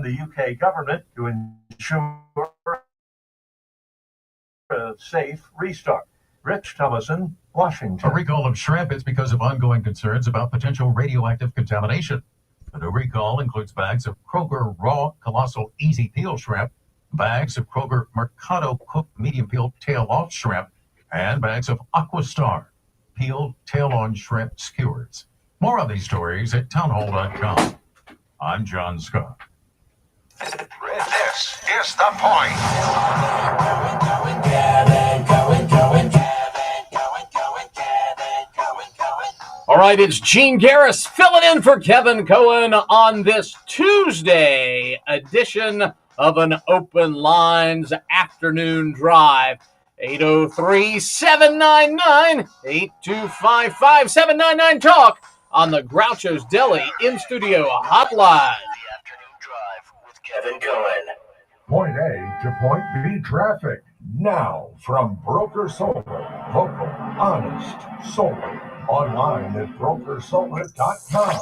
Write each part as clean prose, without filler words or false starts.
the UK government to ensure a safe restart. Rich Thomason, Washington. A recall of shrimp is because of ongoing concerns about potential radioactive contamination. The new recall includes bags of Kroger raw colossal easy peel shrimp, bags of Kroger Mercado cooked medium peel tail off shrimp, and bags of Aquastar peeled tail on shrimp skewers. More of these stories at townhall.com. I'm John Scott. This is the point. All right, it's Gene Garris filling in for Kevin Cohen on this Tuesday edition of an Open Lines Afternoon Drive. 803-799-8255, 799 Talk on the Groucho's Deli in-studio hotline. The Afternoon Drive with Kevin Cohen. Point A to Point B traffic. Now from Broker Solar. Local, honest, solar. Online at brokersolar.com.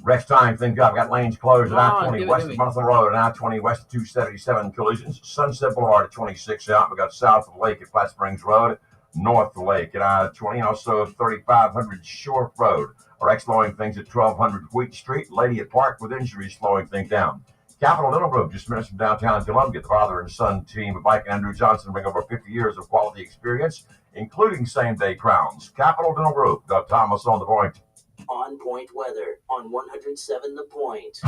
Rest time, thank God. I've got lanes closed at I-20 west give of me. Monthly Road and I-20 west of 277 collisions. Sunset Boulevard at 26 out. We got south of the lake at Flat Springs Road, north of the lake at I-20, also 3500 Shore Road. RX slowing things at 1200 Wheat Street. Lady at Park with injuries slowing things down. Capital Dental Group, just minutes from downtown Columbia. The father and son team of Mike and Andrew Johnson bring over 50 years of quality experience, including same-day crowns. Capital Dental Group. Doug Thomas on the point. On Point weather on 107 The Point.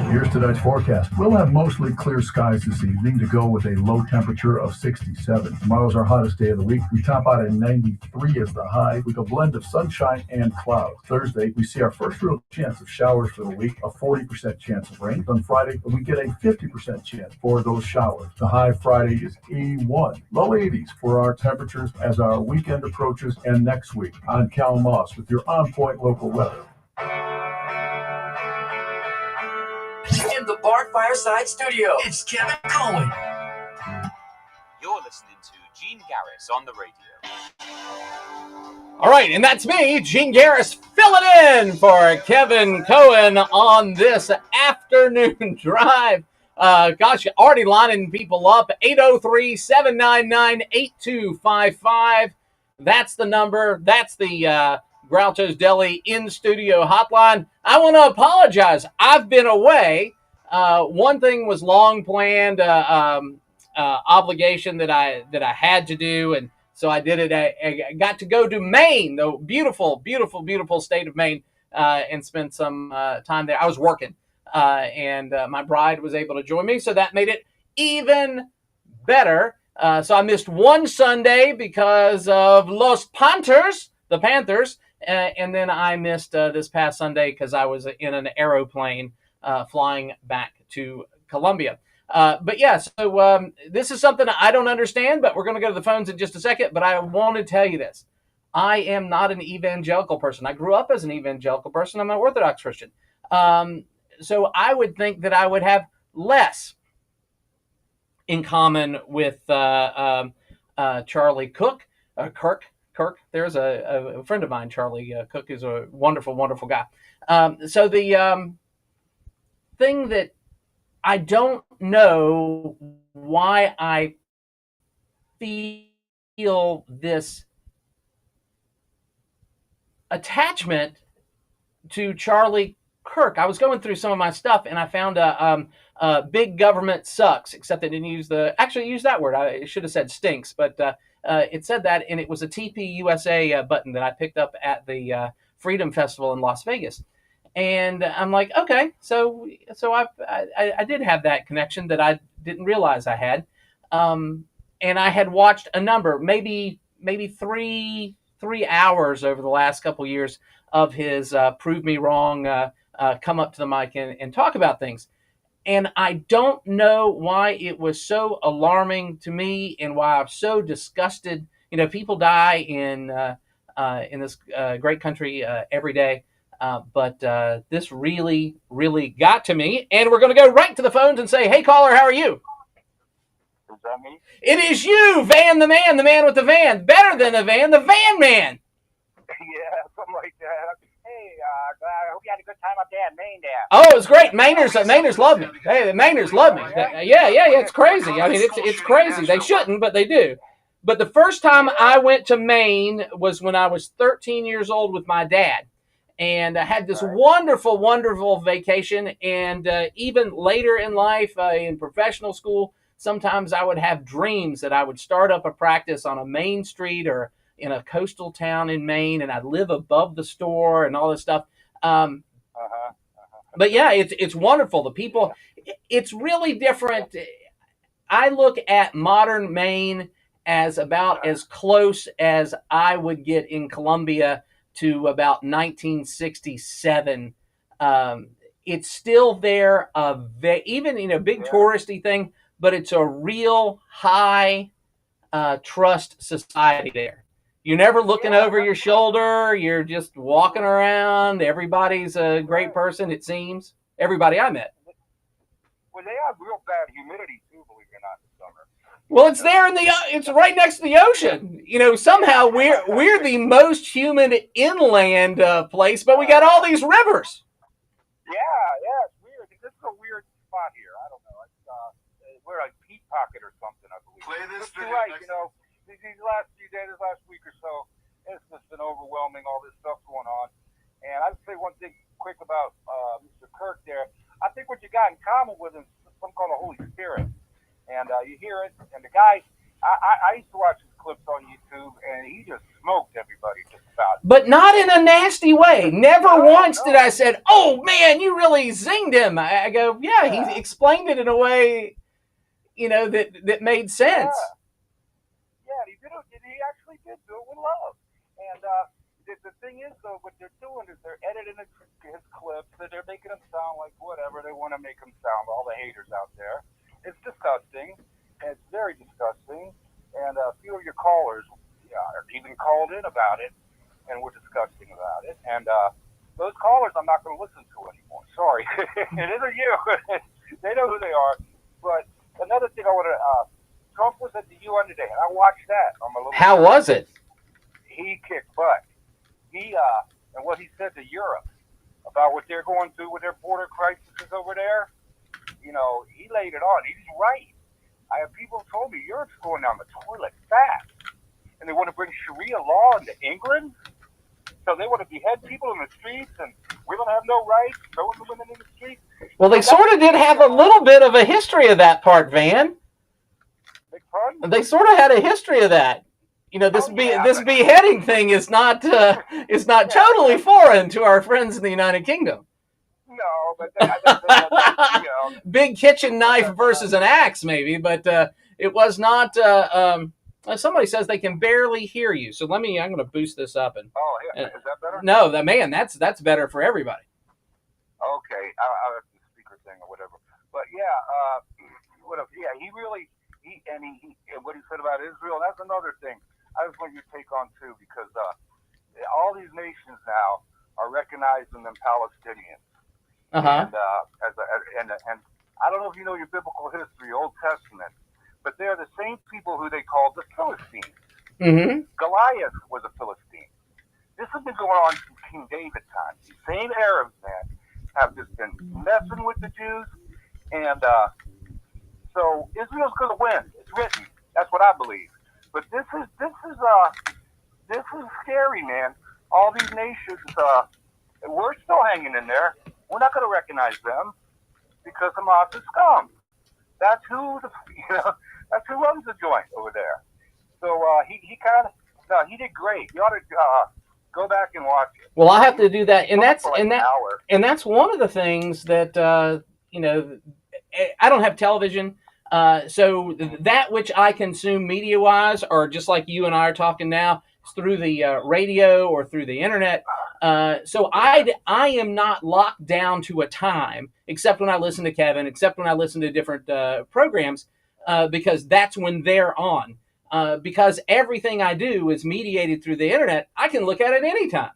Here's tonight's forecast. We'll have mostly clear skies this evening to go with a low temperature of 67. Tomorrow's our hottest day of the week. We top out at 93 as the high with a blend of sunshine and clouds. Thursday, we see our first real chance of showers for the week, a 40% chance of rain. On Friday, we get a 50% chance for those showers. The high Friday is 81. Low 80s for our temperatures as our weekend approaches and next week. I'm Cal Moss with your On Point local weather. In the Bart Fireside Studio, it's Kevin Cohen. You're listening to Gene Garris on the radio. All right, and that's me, Gene Garris, filling in for Kevin Cohen on this afternoon drive. Gosh, already lining people up. 803-799-8255. That's the number. That's the Groucho's Deli in-studio hotline. I want to apologize. I've been away. One thing was long planned obligation that I had to do, and so I did it. I got to go to Maine, the beautiful, beautiful, beautiful state of Maine, and spend some time there. I was working, and my bride was able to join me, so that made it even better. So I missed one Sunday because of Los Panthers, the Panthers. And then I missed this past Sunday because I was in an aeroplane flying back to Columbia. But yeah, so this is something I don't understand, but we're going to go to the phones in just a second. But I want to tell you this. I am not an evangelical person. I grew up as an evangelical person. I'm an Orthodox Christian. So I would think that I would have less in common with Charlie Kirk. There's a friend of mine, Charlie Cook, is a wonderful, wonderful guy. So the thing that I don't know why I feel this attachment to Charlie Kirk. I was going through some of my stuff and I found big government sucks, except they didn't use that word. I should have said stinks, but it said that, and it was a TPUSA button that I picked up at the Freedom Festival in Las Vegas. And I'm like, okay, so I did have that connection that I didn't realize I had. And I had watched a number, maybe 3 hours over the last couple of years of his Prove Me Wrong, come up to the mic and talk about things. And I don't know why it was so alarming to me and why I'm so disgusted. You know, people die in this great country every day. But this really, really got to me. And we're going to go right to the phones and say, hey, caller, how are you? Is that me? It is you, Van the man with the van. Better than the van man. Yeah, something like that. I hope you had a good time up there in Maine there. Oh, it was great. Mainers love me. Hey, the Mainers love me. Yeah. It's crazy. I mean, it's crazy. They shouldn't, but they do. But the first time I went to Maine was when I was 13 years old with my dad. And I had this wonderful, wonderful vacation. And even later in life, in professional school, sometimes I would have dreams that I would start up a practice on a main street or in a coastal town in Maine, and I'd live above the store and all this stuff. But yeah, it's wonderful. The people, it's really different. I look at modern Maine as about as close as I would get in Columbia to about 1967. It's still there, even big touristy thing, but it's a real high trust society there. You're never looking over your shoulder. You're just walking around. Everybody's a great person, it seems. Everybody I met. Well, they have real bad humidity too, believe it or not, in the summer. Well, it's there it's right next to the ocean. Somehow we're the most humid inland place, but we got all these rivers. Yeah, it's weird. This is a weird spot here. I don't know. We're a peat pocket or something, I believe. Play this You're video. right. These last few days, this last week or so, it's just been overwhelming. All this stuff going on, and I'd say one thing quick about Mr. Kirk there. I think what you got in common with him is some kind of Holy Spirit, and you hear it. And the guy, I used to watch his clips on YouTube, and he just smoked everybody just about. But not in a nasty way. Never once did I said, "Oh man, you really zinged him." I go, "Yeah." He explained it in a way, that made sense. Yeah, he actually did do it with love. And the thing is, though, what they're doing is they're editing his clips, that they're making him sound like whatever they want to make him sound, all the haters out there. It's disgusting. It's very disgusting. And a few of your callers are even called in about it and were disgusting about it. And those callers I'm not going to listen to anymore. Sorry. It isn't you. They know who they are. But another thing I want to Trump was at the UN today, and I watched that on my little. How was it? He kicked butt. And what he said to Europe about what they're going through with their border crisis over there, he laid it on. He's right. I have people who told me Europe's going down the toilet fast, and they want to bring Sharia law into England. So they want to behead people in the streets, and women have no rights, throwing the women in the streets. Well, they sort of did have a little bit of a history of that part, Van. They sort of had a history of that. This beheading thing is not totally foreign to our friends in the United Kingdom. No, but big kitchen knife versus an axe, maybe, but it was not. Somebody says they can barely hear you, so I'm going to boost this up and. Oh, yeah. Is that better? No, that's better for everybody. Okay, I have the speaker thing or whatever, but he really. And what he said about Israel, that's another thing. I just want your take on too, because all these nations now are recognizing them Palestinians. And I don't know if you know your biblical history, Old Testament, but they're the same people who they called the Philistines. Mm-hmm. Goliath was a Philistine. This has been going on since King David times. These same Arabs, man, have just been messing with the Jews, and so Israel's going to win. It's written. That's what I believe. But this is scary, man. All these nations, we're still hanging in there. We're not going to recognize them because Hamas is scum. That's who that's who runs the joint over there. So he did great. You ought to go back and watch it. Well, I have to do that, and that's one of the things that I don't have television. So that which I consume media-wise, or just like you and I are talking now, is through the radio or through the internet. So I am not locked down to a time, except when I listen to Kevin, except when I listen to different programs, because that's when they're on. Because everything I do is mediated through the internet, I can look at it anytime.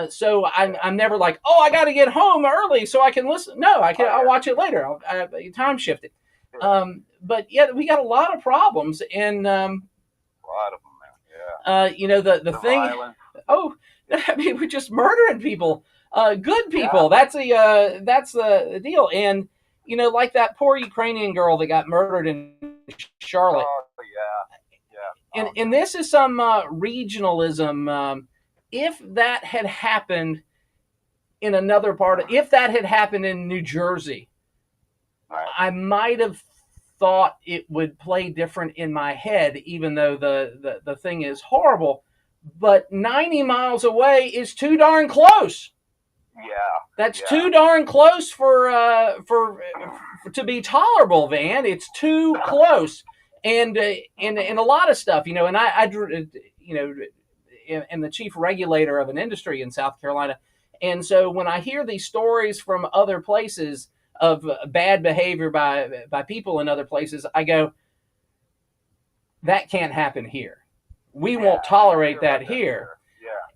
So I'm never like, oh, I got to get home early so I can listen. No, I'll watch it later. I'll time shift it. But yeah, we got a lot of problems, and a lot of them, man. Yeah. The thing. Violence. Oh, I mean, we're just murdering people, good people. Yeah. That's the deal. And you know, like that poor Ukrainian girl that got murdered in Charlotte. Oh yeah. And this is some regionalism. If that had happened in another if that had happened in New Jersey, right, I might have thought it would play different in my head, even though the thing is horrible. But 90 miles away is too darn close. Yeah, that's too darn close for to be tolerable, Van. It's too close, and a lot of stuff, you know. And I you know, am the chief regulator of an industry in South Carolina, and so when I hear these stories from other places of bad behavior by people in other places, I go, that can't happen here. We won't tolerate that here.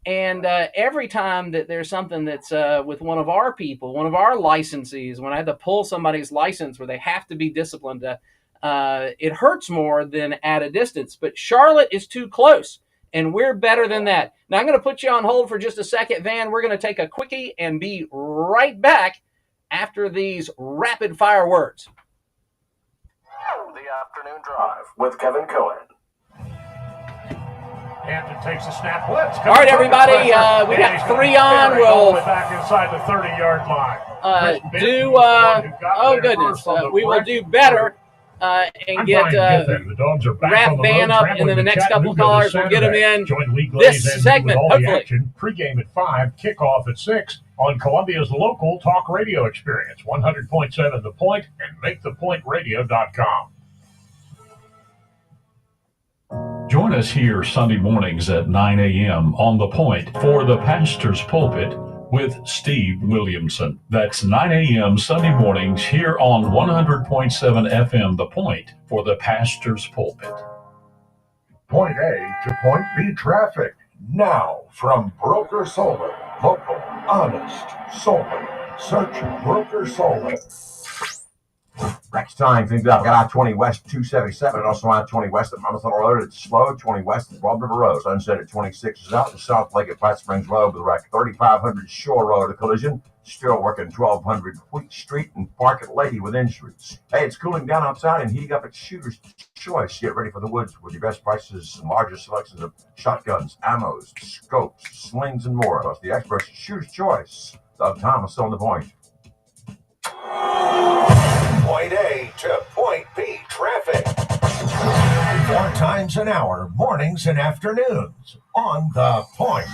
And every time that there's something that's with one of our people, one of our licensees, when I had to pull somebody's license where they have to be disciplined, it hurts more than at a distance. But Charlotte is too close, and we're better than that. Now, I'm going to put you on hold for just a second, Van. We're going to take a quickie and be right back after these rapid-fire words. The Afternoon Drive with Kevin Cohen. Hampton takes a snap blitz. All right, everybody, we got 3 on. We'll back inside the 30-yard line. Oh goodness, we will do better and get Rap Van up, and then the next couple of callers will get them in this segment, hopefully. Pregame at 5, kickoff at 6 on Columbia's local talk radio experience, 100.7 The Point and MakeThePointRadio.com. Join us here Sunday mornings at 9 a.m. on The Point for the Pastor's Pulpit with Steve Williamson. That's 9 a.m. Sunday mornings here on 100.7 FM The Point for the Pastor's Pulpit. Point A to Point B traffic. Now from Broker Solar. Local, honest, solar. Search Broker Solar. Next time, things up. Got I-20 West 277, and also I-20 West at Marathon Road. It's slow. 20 West at Broad River Road. Sunset at 26 is out. And South Lake at Flat Springs Road with a wreck. 3500 Shore Road, a collision. Still working 1200 Wheat Street and Park at Lady with insurance. Hey, it's cooling down outside and heating up at Shooter's Choice. Get ready for the woods with your best prices and largest selections of shotguns, ammos, scopes, slings, and more. Plus the experts at Shooter's Choice. Doug Thomas on The Point. Point A to Point B traffic. 4 times an hour, mornings and afternoons on The Point.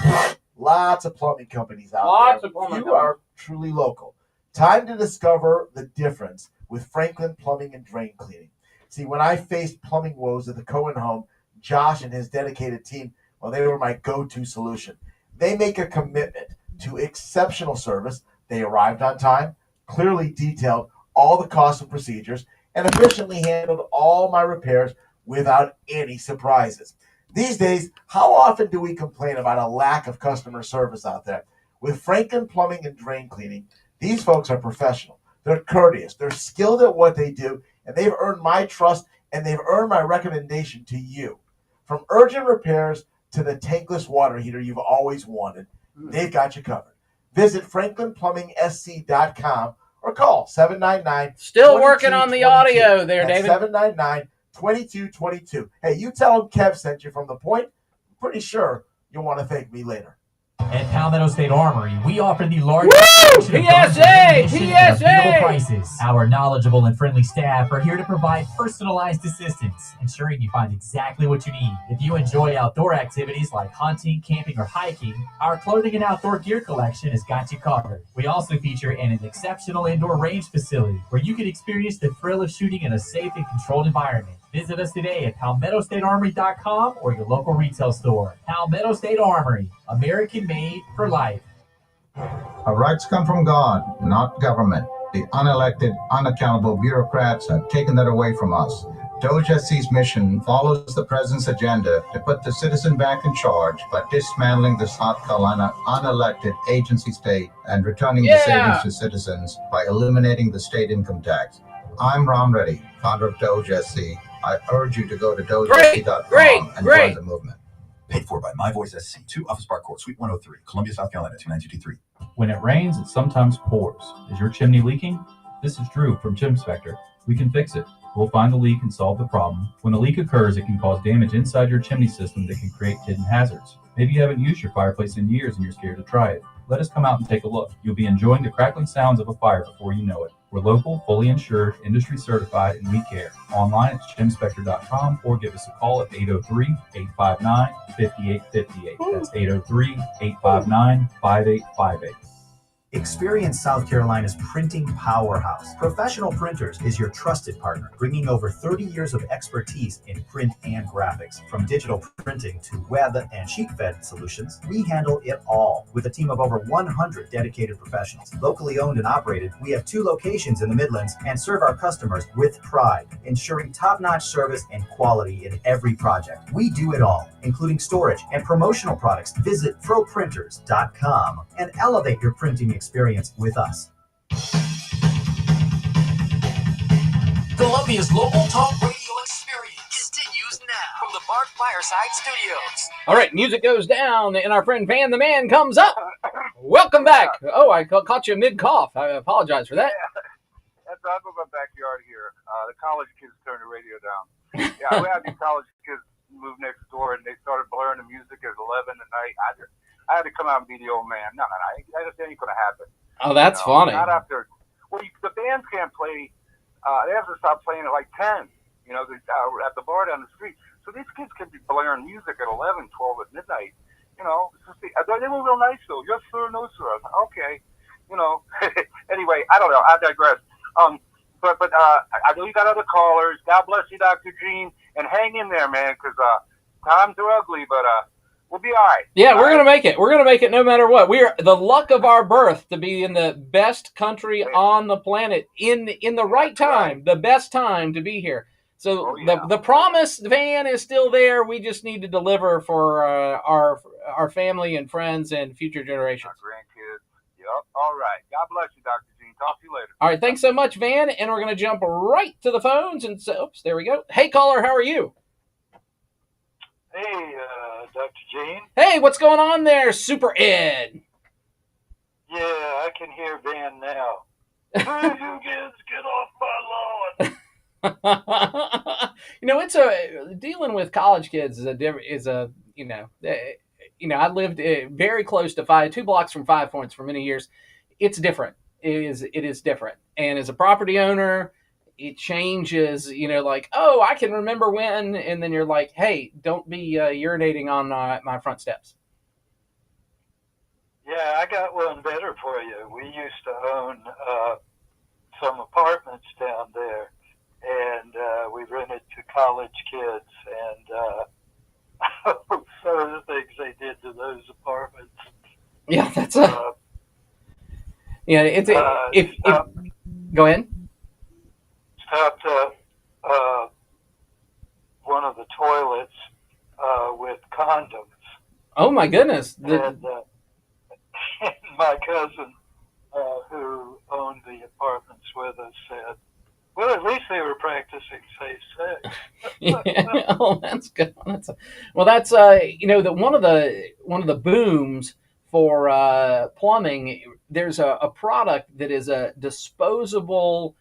Lots of plumbing companies out there. You are truly local. Time to discover the difference with Franklin Plumbing and Drain Cleaning. See, when I faced plumbing woes at the Cohen home, Josh and his dedicated team, well, they were my go-to solution. They make a commitment to exceptional service. They arrived on time, clearly detailed all the costs and procedures, and efficiently handled all my repairs without any surprises. These days, how often do we complain about a lack of customer service out there? With Franklin Plumbing and Drain Cleaning, these folks are professional. They're courteous. They're skilled at what they do, and they've earned my trust, and they've earned my recommendation to you. From urgent repairs to the tankless water heater you've always wanted, they've got you covered. Visit franklinplumbing.sc.com or call 799. Still working on the audio there, David. 799-2222. Hey, you tell them Kev sent you from The Point. I'm pretty sure you'll want to thank me later. At Palmetto State Armory, we offer the largest PSA prices. Our knowledgeable and friendly staff are here to provide personalized assistance, ensuring you find exactly what you need. If you enjoy outdoor activities like hunting, camping, or hiking, our clothing and outdoor gear collection has got you covered. We also feature an exceptional indoor range facility where you can experience the thrill of shooting in a safe and controlled environment. Visit us today at PalmettoStateArmory.com or your local retail store. Palmetto State Armory, American made for life. Our rights come from God, not government. The unelected, unaccountable bureaucrats have taken that away from us. Doge SC's mission follows the president's agenda to put the citizen back in charge by dismantling the South Carolina unelected agency state and returning the savings to citizens by eliminating the state income tax. I'm Ram Reddy, founder of Doge SC. I urge you to go to dogesc.com and join the movement. Paid for by My Voice SC. 2 Office Park Court, Suite 103, Columbia, South Carolina, 29223. When it rains, it sometimes pours. Is your chimney leaking? This is Drew from Chim Spector. We can fix it. We'll find the leak and solve the problem. When a leak occurs, it can cause damage inside your chimney system that can create hidden hazards. Maybe you haven't used your fireplace in years and you're scared to try it. Let us come out and take a look. You'll be enjoying the crackling sounds of a fire before you know it. We're local, fully insured, industry certified, and we care. Online at chimspector.com or give us a call at 803-859-5858. That's 803-859-5858. Experience South Carolina's printing powerhouse. Professional Printers is your trusted partner, bringing over 30 years of expertise in print and graphics. From digital printing to web and sheet-fed solutions, we handle it all with a team of over 100 dedicated professionals. Locally owned and operated, we have 2 locations in the Midlands and serve our customers with pride, ensuring top-notch service and quality in every project. We do it all, including storage and promotional products. Visit proprinters.com and elevate your printing experience with us. Columbia's local talk radio experience continues now from the Bart Fireside Studios. All right, music goes down, and our friend Van the Man comes up. Welcome back. Oh, I caught you mid-cough. I apologize for that. Yeah. That's out of my backyard here. The college kids turned the radio down. Yeah, we had these college kids move next door, and they started blaring the music at 11 at night. I had to come out and be the old man. No. That ain't going to happen. Oh, that's funny. Not after. Well, the bands can't play. They have to stop playing at like 10, at the bar down the street. So these kids can be blaring music at 11, 12 at midnight. They were real nice, though. Yes, sir, no, sir. I was like, okay. Anyway, I don't know. I digress. But I know you got other callers. God bless you, Dr. Gene. And hang in there, man, because times are ugly, but we'll be all right. Yeah, we're going to make it. We're going to make it no matter what. We are the luck of our birth to be in the best country on the planet in the right time, the best time to be here. So the promise, Van, is still there. We just need to deliver for our family and friends and future generations. Our grandkids. Yep. All right. God bless you, Dr. Gene. Talk to you later. All right. Thanks so much, Van. And we're going to jump right to the phones. And so, oops, there we go. Hey, caller, how are you? Hey, Dr. Gene. Hey, what's going on there, Super Ed? Yeah, I can hear Van now. Hey, you kids, get off my lawn. It's dealing with college kids I lived very close to 2 blocks from 5 Points for many years. It's different. It is different. And as a property owner, it changes, oh, I can remember when, and then you're like, hey, don't be urinating on my front steps. Yeah, I got one better for you. We used to own some apartments down there, and we rented to college kids, and some of the things they did to those apartments. Yeah, that's go ahead. Stopped one of the toilets with condoms. Oh my goodness! And my cousin, who owned the apartments with us, said, "Well, at least they were practicing safe sex." Yeah, oh, that's good. That's one of the booms for plumbing. There's a product that is a disposable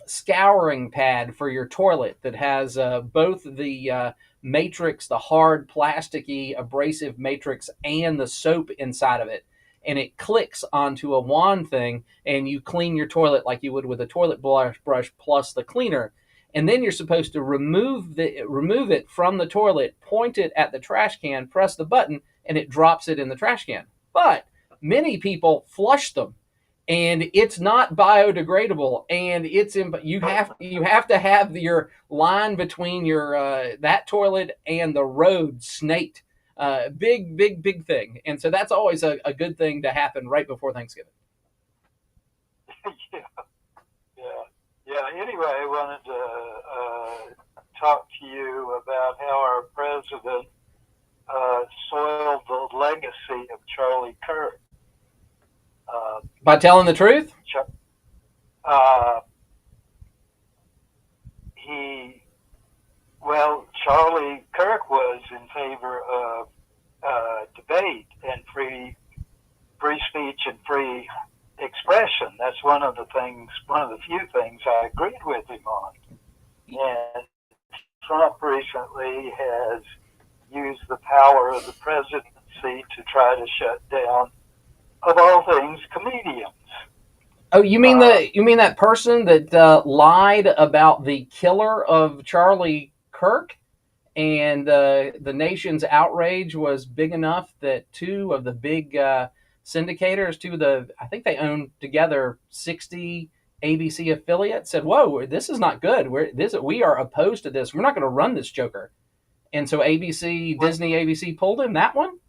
scouring pad for your toilet that has both the matrix, the hard plasticky abrasive matrix, and the soap inside of it, and it clicks onto a wand thing, and you clean your toilet like you would with a toilet brush plus the cleaner. And then you're supposed to remove it from the toilet, point it at the trash can, press the button, and it drops it in the trash can. But many people flush them, and it's not biodegradable, and you have to have your line between your that toilet and the road snaked. Big thing. And so that's always a good thing to happen right before Thanksgiving. Yeah. Anyway, I wanted to talk to you about how our president soiled the legacy of Charlie Kirk. By telling the truth? Charlie Kirk was in favor of debate and free speech and free expression. That's one of the few things I agreed with him on. And Trump recently has used the power of the presidency to try to shut down, of all things, comedians. Oh, you mean that person that lied about the killer of Charlie Kirk, and the nation's outrage was big enough that two of the big syndicators, I think they own together 60 ABC affiliates, said, "Whoa, this is not good. We are opposed to this. We're not going to run this joker." And so Disney ABC pulled him. That one.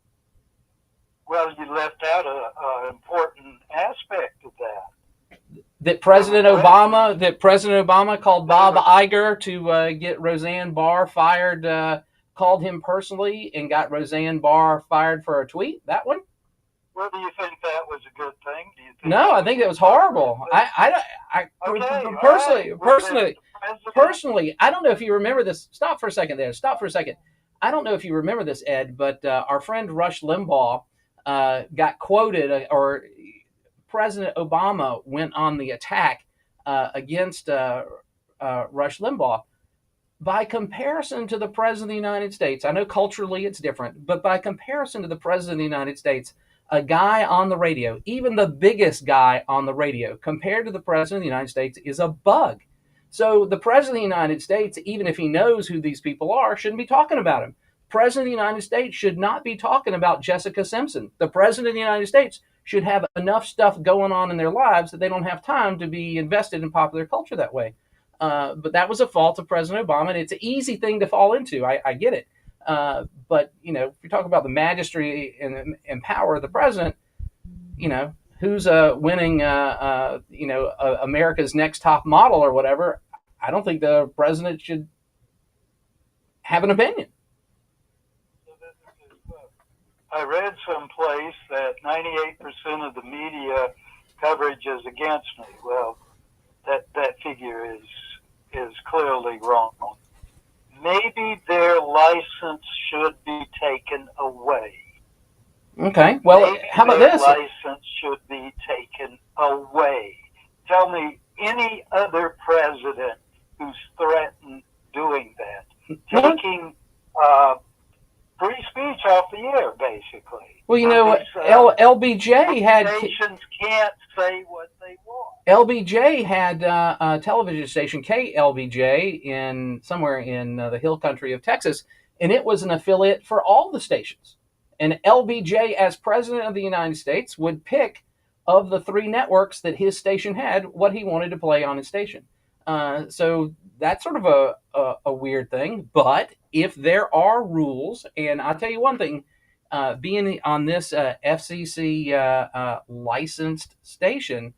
Well, you left out an important aspect of that. That President Obama called Bob Iger to get Roseanne Barr fired, called him personally and got Roseanne Barr fired for a tweet. That one. Well, do you think that was a good thing? Do you think No, I think it was horrible. Personally, I don't know if you remember this. Stop for a second there. Stop for a second. I don't know if you remember this, Ed, but our friend Rush Limbaugh got quoted, or President Obama went on the attack against Rush Limbaugh. By comparison to the President of the United States, I know culturally it's different, but by comparison to the President of the United States, a guy on the radio, even the biggest guy on the radio, compared to the President of the United States, is a bug. So the President of the United States, even if he knows who these people are, shouldn't be talking about him. The President of the United States should not be talking about Jessica Simpson. The President of the United States should have enough stuff going on in their lives that they don't have time to be invested in popular culture that way. But that was a fault of President Obama, and it's an easy thing to fall into. I get it. But, if you talk about the majesty and power of the president, who's winning, America's Next Top Model or whatever, I don't think the president should have an opinion. I read someplace that 98% of the media coverage is against me. Well, that figure is clearly wrong. Maybe their license should be taken away. Okay. Well, Maybe how about their this? license should be taken away. Tell me any other president who's threatened doing that, taking free speech off the air, basically. Well, LBJ had nations can't say what they want. LBJ had a television station, KLBJ, somewhere in the hill country of Texas, and it was an affiliate for all the stations. And LBJ, as president of the United States, would pick of the three networks that his station had what he wanted to play on his station. So that's sort of a weird thing. But if there are rules, and I'll tell you one thing, being on this FCC licensed station,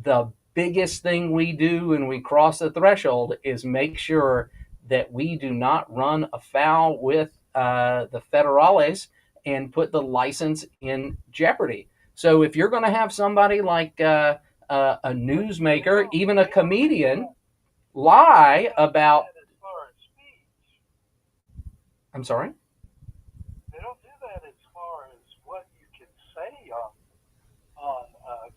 the biggest thing we do when we cross the threshold is make sure that we do not run afoul with the federales and put the license in jeopardy. So if you're going to have somebody like a newsmaker, even a comedian, lie about... I'm sorry? They don't do that as far as what you can say on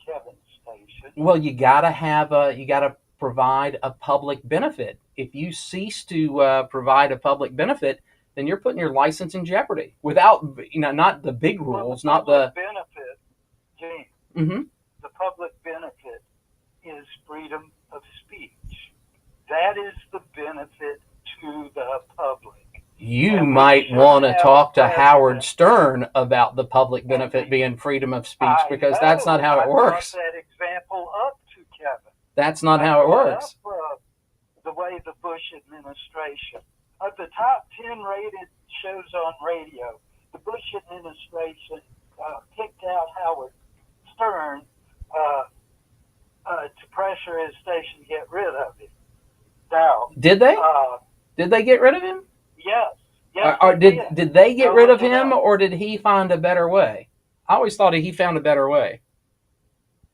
Kevin's station. Well, you gotta provide a public benefit. If you cease to provide a public benefit, then you're putting your license in jeopardy. Without, not the big rules, not the benefit, James. Mm-hmm. The public benefit is freedom of speech. That is the benefit to the public. You might want to talk to Howard Stern about the public benefit being freedom of speech, because that's not how it works. I brought that example up to Kevin. That's not how it works. The way the Bush administration, of the top 10 rated shows on radio, the Bush administration picked out Howard Stern to pressure his station to get rid of him. Now, did they? Did they get rid of him? Yes. Or did they get rid of him, or did he find a better way? I always thought he found a better way.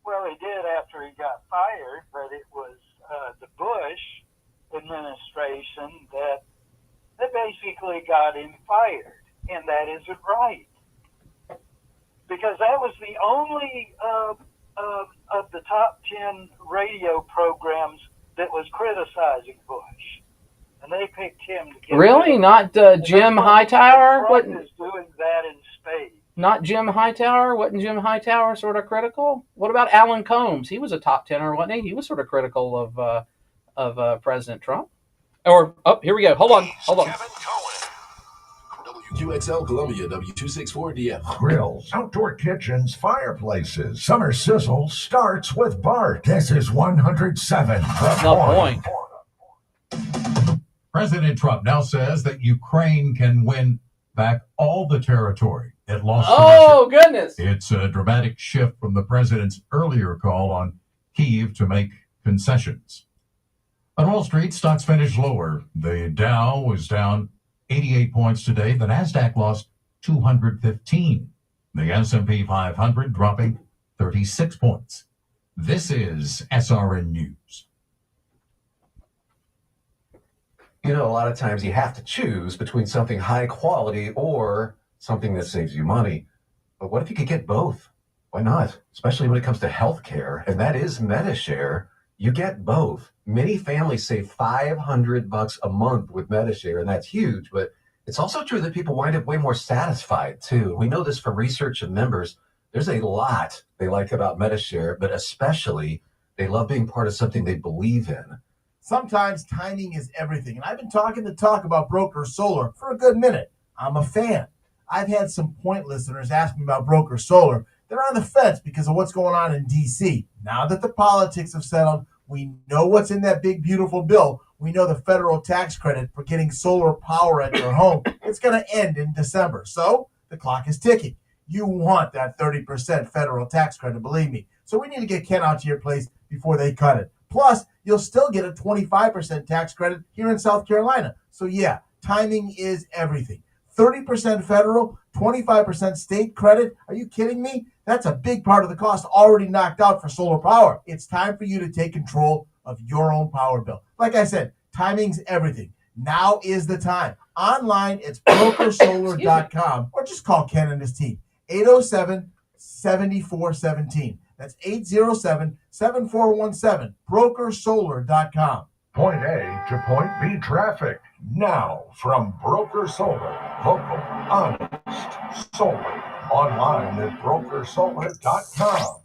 Well, he did after he got fired, but it was the Bush administration that They basically got him fired, and that isn't right. Because that was the only of the top 10 radio programs that was criticizing Bush. And they picked him to get Really? rid of Not Jim Hightower? Trump What? is doing that in spades. Not Jim Hightower? Wasn't Jim Hightower sort of critical? What about Alan Combs? He was a top tenor, wasn't he? He was sort of critical of President Trump. Or, oh, here we go. Hold on. WQXL Columbia, W264DF. Grills, outdoor kitchens, fireplaces. Summer sizzle starts with Bart. This is 107. The Point. President Trump now says that Ukraine can win back all the territory it lost. Oh, goodness. It's a dramatic shift from the president's earlier call on Kyiv to make concessions. On Wall Street, stocks finished lower. The Dow was down 88 points today. The Nasdaq lost 215. The S&P 500 dropping 36 points. This is SRN News. You know, a lot of times you have to choose between something high quality or something that saves you money. But what if you could get both? Why not? Especially when it comes to healthcare, and that is MediShare. You get both. Many families save $500 a month with MediShare, and that's huge. But it's also true that people wind up way more satisfied too. We know this from research and members. There's a lot they like about MediShare, but especially they love being part of something they believe in. Sometimes timing is everything. And I've been talking the talk about Broker Solar for a good minute. I'm a fan. I've had some point listeners ask me about Broker Solar. They're on the fence because of what's going on in D.C. Now that the politics have settled, we know what's in that big, beautiful bill. We know the federal tax credit for getting solar power at your home. It's going to end in December. So the clock is ticking. You want that 30% federal tax credit, believe me. So we need to get Ken out to your place before they cut it. Plus, you'll still get a 25% tax credit here in South Carolina. So yeah, timing is everything. 30% federal, 25% state credit. Are you kidding me? That's a big part of the cost already knocked out for solar power. It's time for you to take control of your own power bill. Like I said, timing's everything. Now is the time. Online, it's brokersolar.com or just call Ken and his team. 807-7417. That's 807-7417. Brokersolar.com. Point A to Point B traffic. Now from Broker Solar. Local, honest, solar. Online at brokersolar.com.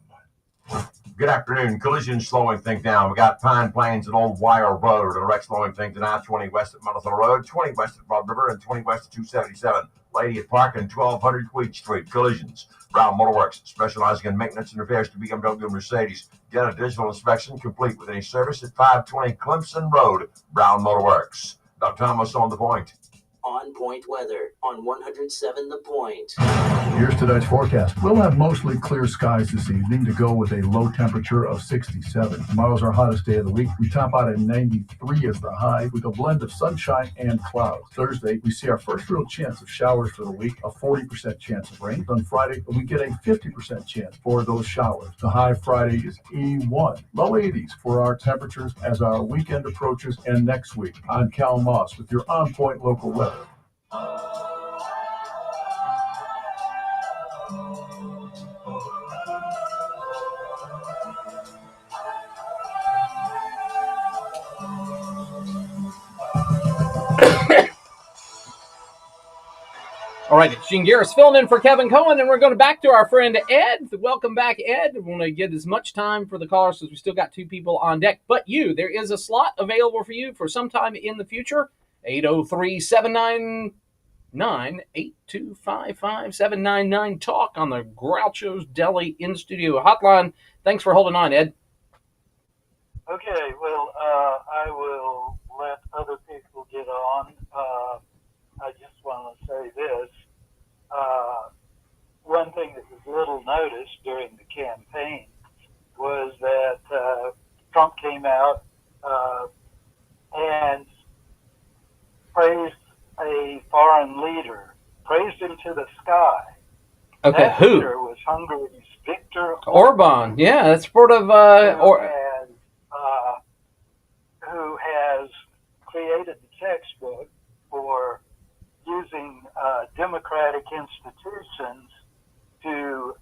Good afternoon. Collision slowing things down. We got Pine Plains and Old Wire Road. And wreck slowing things down. 20 west at Myrtle Road, 20 west at Broad River, and 20 west at 277. Lady Park and 1200 Wheat Street. Collisions. Brown Motorworks, specializing in maintenance and repairs to BMW and Mercedes. Get a digital inspection complete with any service at 520 Clemson Road. Brown Motorworks. Doug Thomas on the Point. On Point weather on 107 The Point. Here's tonight's forecast. We'll have mostly clear skies this evening to go with a low temperature of 67. Tomorrow's our hottest day of the week. We top out at 93 as the high with a blend of sunshine and clouds. Thursday, we see our first real chance of showers for the week, a 40% chance of rain. On Friday, we get a 50% chance for those showers. The high Friday is 81. Low 80s for our temperatures as our weekend approaches. And next week, I'm Cal Moss with your On Point local weather. All right, it's Gene Garris filling in for Kevin Cohen, and we're going back to our friend Ed. Welcome back, Ed. We want to give as much time for the callers because we still got two people on deck. But you, there is a slot available for you for sometime in the future. 803-799-8255-799 talk on the Groucho's Deli in-studio hotline. Thanks for holding on, Ed. Okay, well, I will let other people get on. I just want to say this. One thing that was little noticed during the campaign was that Trump came out and praised a foreign leader, praised him to the sky. Okay, that who? leader was Hungary's Viktor Orban. Yeah, that's sort of... who has created the textbook for democratic institutions to,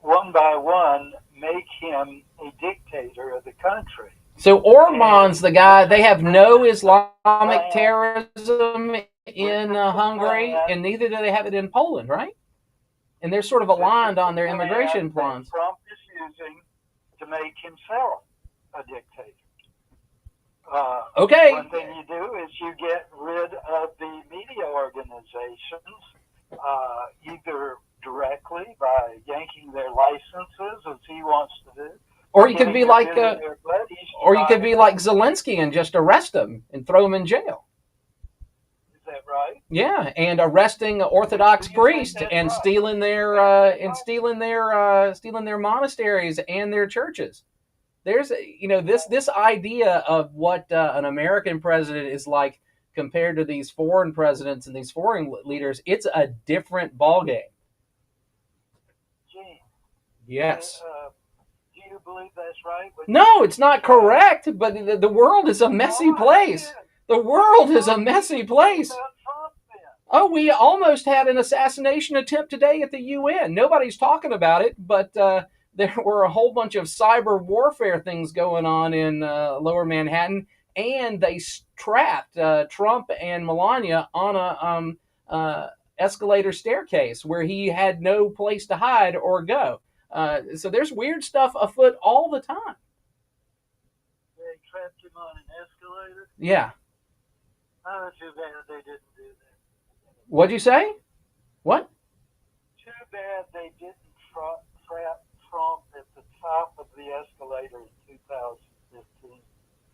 one by one, make him a dictator of the country. So Orban's the guy. They have no Islamic terrorism in Hungary, and neither do they have it in Poland, right? And they're sort of aligned on their immigration plans. Trump is using to make himself a dictator. Okay. One thing you do is you get rid of the media organizations, either directly by yanking their licenses, as he wants to do, or you could be like, Zelensky and just arrest them and throw them in jail. Is that right? Yeah, and arresting Orthodox priests and stealing their monasteries and their churches. There's this idea of what an American president is like compared to these foreign presidents and these foreign leaders. It's a different ballgame. Yes. Do you believe that's right? No, it's not correct, but the world is a messy place. The world is a messy place. Oh, we almost had an assassination attempt today at the UN. Nobody's talking about it, but there were a whole bunch of cyber warfare things going on in Lower Manhattan, and they trapped Trump and Melania on a escalator staircase where he had no place to hide or go. So there's weird stuff afoot all the time. They trapped him on an escalator? Yeah. Oh, too bad they didn't do that. What'd you say? What? Too bad they didn't trap Trump at the top of the escalator in 2015.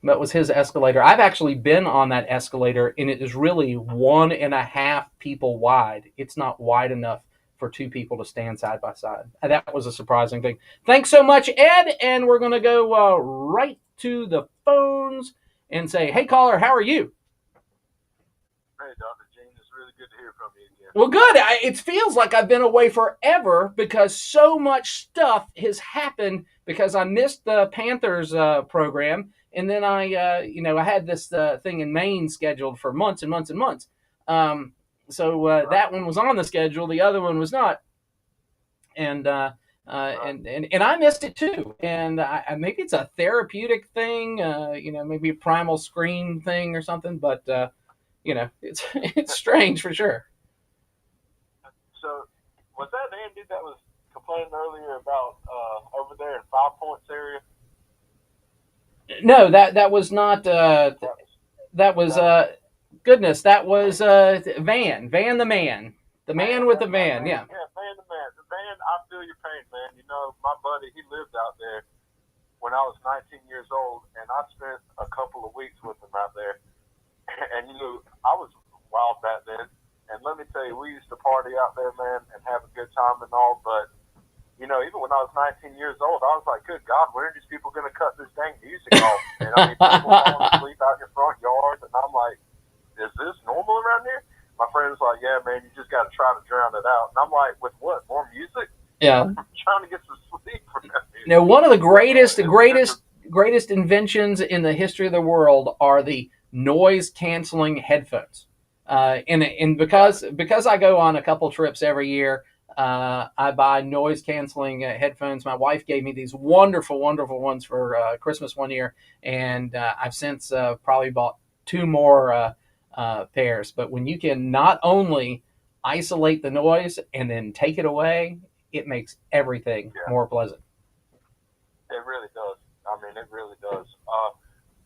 That was his escalator. I've actually been on that escalator, and it is really 1.5 people wide. It's not wide enough for 2 people to stand side by side. That was a surprising thing. Thanks so much, Ed. And we're going to go right to the phones and say, hey, caller, how are you? Hey, Dr. Gene. It's really good to hear from you again. Well, good. It feels like I've been away forever because so much stuff has happened because I missed the Panthers program. And then I had this thing in Maine scheduled for months and months and months. So that one was on the schedule. The other one was not. And I missed it too. And maybe it's a therapeutic thing, maybe a primal screen thing or something. But, it's strange for sure. So was that Andy that was complaining earlier about over there in 5 Points area? No, that was not. That was goodness. That was Van the man, the man with the van. Yeah. Yeah, Van the man. The van. I feel your pain, man. You know, my buddy, he lived out there when I was 19 years old, and I spent a couple of weeks with him out there. And I was wild back then. And let me tell you, we used to party out there, man, and have a good time and all. But even when I was 19 years old, I was like, good God, when are these people going to cut this dang music off? And I mean, people falling asleep out in your front yard. And I'm like, is this normal around here? My friend's like, yeah, man, you just got to try to drown it out. And I'm like, with what? More music? Yeah. I'm trying to get some sleep from that music. Now, one of the greatest inventions in the history of the world are the noise-canceling headphones. And because I go on a couple trips every year, I buy noise-canceling headphones. My wife gave me these wonderful, wonderful ones for Christmas one year, and I've since probably bought 2 more pairs. But when you can not only isolate the noise and then take it away, it makes everything more pleasant. It really does. I mean, it really does.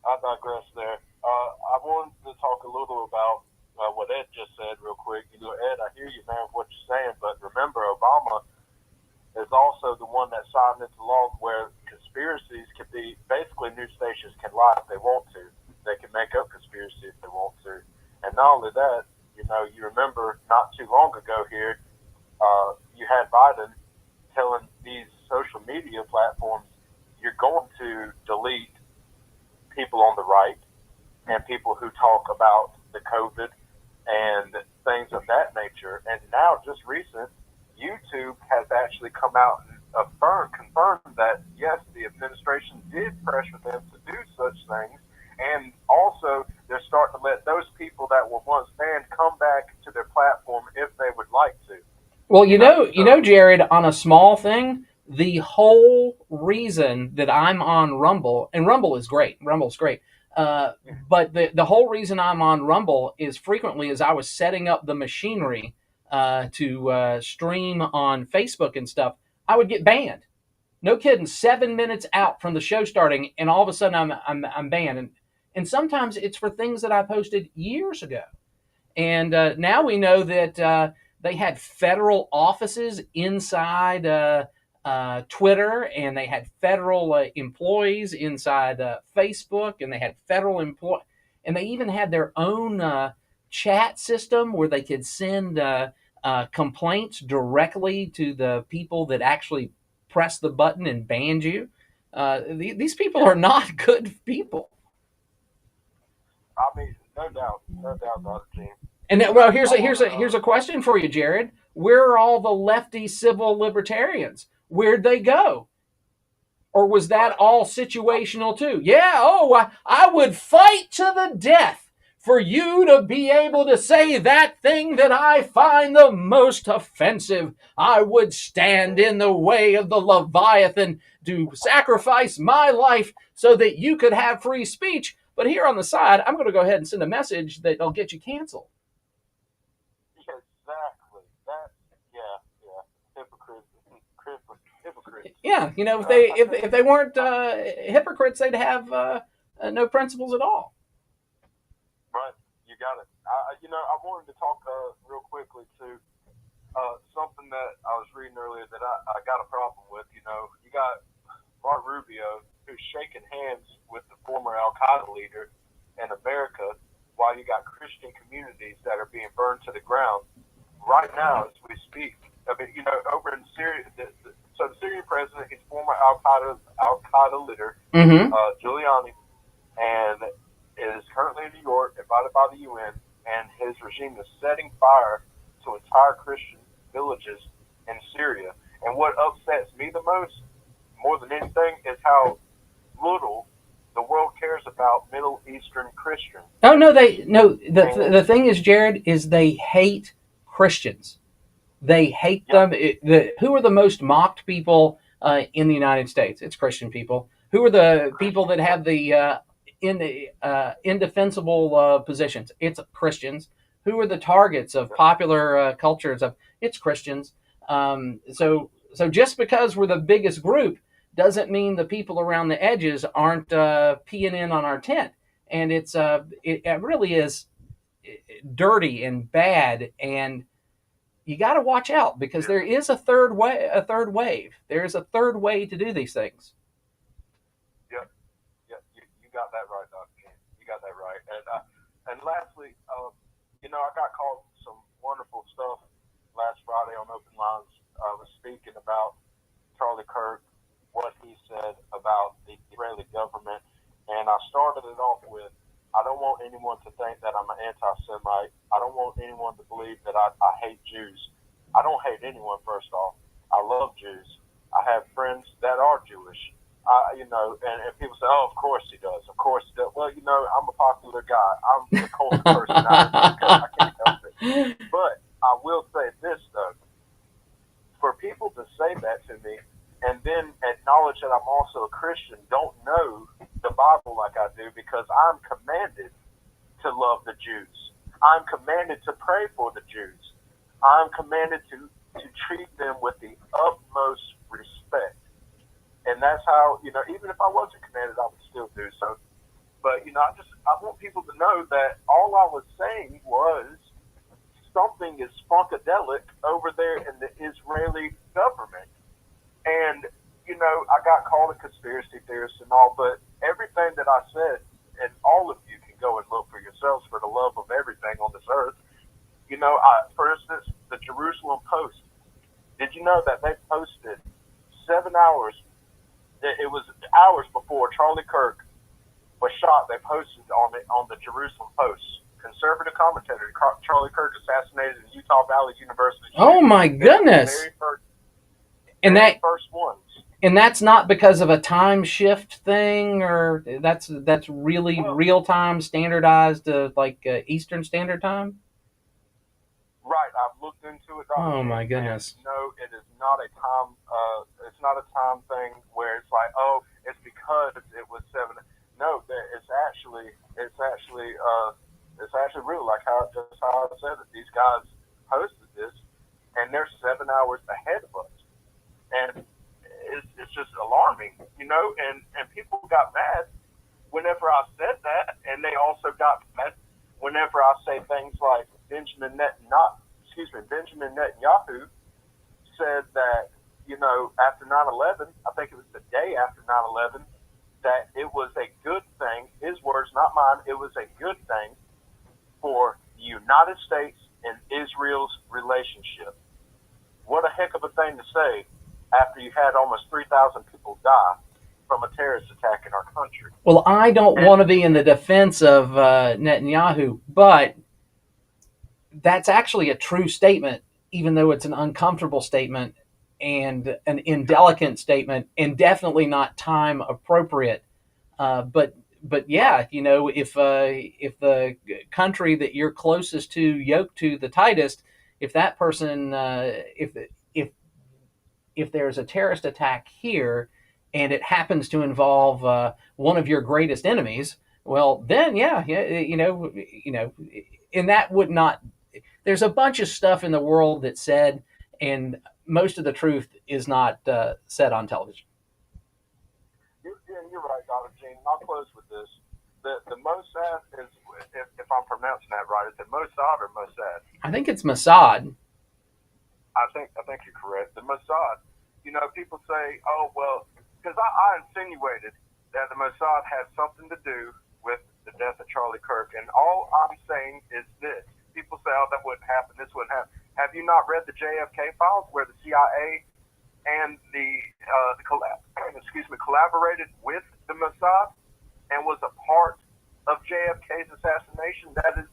I digress there. I wanted to talk a little about what Ed just said real quick. Ed, I hear you, man, what you're saying, but remember, Obama is also the one that signed into law where conspiracies can be, basically news stations can lie if they want to. They can make up conspiracy if they want to. And not only that, you remember not too long ago here, you had Biden telling these social media platforms, you're going to delete people on the right and people who talk about the COVID and things of that nature. And now, just recent, YouTube has actually come out and confirmed that, yes, the administration did pressure them to do such things. And also, they're starting to let those people that were once banned come back to their platform Well, you know, Jared, on a small thing, the whole reason that I'm on Rumble, and Rumble's great, but the whole reason I'm on Rumble is frequently as I was setting up the machinery to stream on Facebook and stuff, I would get banned. No kidding, 7 minutes out from the show starting, and all of a sudden I'm banned, and sometimes it's for things that I posted years ago. And now we know that they had federal offices inside Twitter, and they had federal employees inside Facebook, and they had federal and they even had their own chat system where they could send complaints directly to the people that actually pressed the button and banned you. These people are not good people. I mean, no doubt, Dr. Gene. And well, here's a question for you, Jared. Where are all the lefty civil libertarians? Where'd they go? Or was that all situational too? Yeah, I would fight to the death for you to be able to say that thing that I find the most offensive. I would stand in the way of the Leviathan to sacrifice my life so that you could have free speech. But here on the side, I'm going to go ahead and send a message that'll get you canceled. Exactly. Hypocrites. Yeah, you know, if they weren't hypocrites, they'd have no principles at all. Right, you got it. I wanted to talk real quickly to something that I was reading earlier that I got a problem with. You know, you got Mark Rubio who's shaking hands with the former Al Qaeda leader in America, while you got Christian communities that are being burned to the ground right now as we speak. I mean, you know, over in Syria, so the Syrian president is former Al Qaeda leader, Giuliani, and is currently in New York, invited by the UN, and his regime is setting fire to entire Christian villages in Syria. And what upsets me the most, more than anything, is how little the world cares about Middle Eastern Christians. Oh no, the thing is, Jared, is they hate Christians. They hate them. Who are the most mocked people in the United States? It's Christian people. Who are the people that have the indefensible positions? It's Christians. Who are the targets of popular cultures? It's Christians. So just because we're the biggest group doesn't mean the people around the edges aren't peeing in on our tent. And it really is dirty and bad, and you got to watch out because there is a third wave. There is a third way to do these things. Yeah, you got that right, Dr. King. You got that right. And lastly, you know, I got called some wonderful stuff last Friday on Open Lines. I was speaking about Charlie Kirk, what he said about the Israeli government, and I started it off with, I don't want anyone to think that I'm an anti-Semite. I don't want anyone to believe that I hate Jews. I don't hate anyone, first off. I love Jews. I have friends that are Jewish. You know, and people say, oh, of course he does. Of course he does. Well, you know, I'm a popular guy. I'm the culture person. I can't help it. But I will say this, though. For people to say that to me and then acknowledge that I'm also a Christian, don't know the Bible like I do, because I'm commanded to love the Jews. I'm commanded to pray for the Jews. I'm commanded to treat them with the utmost respect. And that's how, you know, even if I wasn't commanded, I would still do so. But, you know, I want people to know that all I was saying was something is funkadelic over there in the Israeli government. And, you know, I got called a conspiracy theorist and all, but everything that I said, and all of you can go and look for yourselves for the love of everything on this earth. You know, for instance, the Jerusalem Post. Did you know that they posted 7 hours? It was hours before Charlie Kirk was shot. They posted on the Jerusalem Post. Conservative commentator Charlie Kirk assassinated in Utah Valley University. Oh my goodness! First ones. And that's not because of a time shift thing, or that's really real time standardized to like Eastern Standard Time. Right. I've looked into it. Oh my goodness. No, it is not a time. It's not a time thing where it's like, oh, it's because it was 7. No, it's actually real. Like how I said it. These guys hosted this, and they're 7 hours ahead of us, and it's just alarming, you know. And people got mad whenever I said that, and they also got mad whenever I say things like Benjamin Netanyahu said that, you know, after 9/11, I think it was the day after 9/11, that it was a good thing, his words, not mine, it was a good thing for the United States and Israel's relationship. What a heck of a thing to say after you had almost 3,000 people die from a terrorist attack in our country. Well, I don't want to be in the defense of Netanyahu, but that's actually a true statement, even though it's an uncomfortable statement and an indelicate statement, and definitely not time appropriate. But yeah, you know, if the country that you're closest to, yoked to the tightest, if that person, if there's a terrorist attack here, and it happens to involve one of your greatest enemies, well, then yeah, you know, and that would not. There's a bunch of stuff in the world that's said, and most of the truth is not said on television. You're right, Dr. Gene. I'll close with this. The Mossad is, if I'm pronouncing that right, is it Mossad or Mossad? I think it's Mossad. I think you're correct. The Mossad. You know, people say, oh, well, because I insinuated that the Mossad had something to do with the death of Charlie Kirk, and all I'm saying is this. People say, oh, that wouldn't happen, this wouldn't happen. Have you not read the JFK files where the CIA and collaborated with the Mossad and was a part of JFK's assassination? That's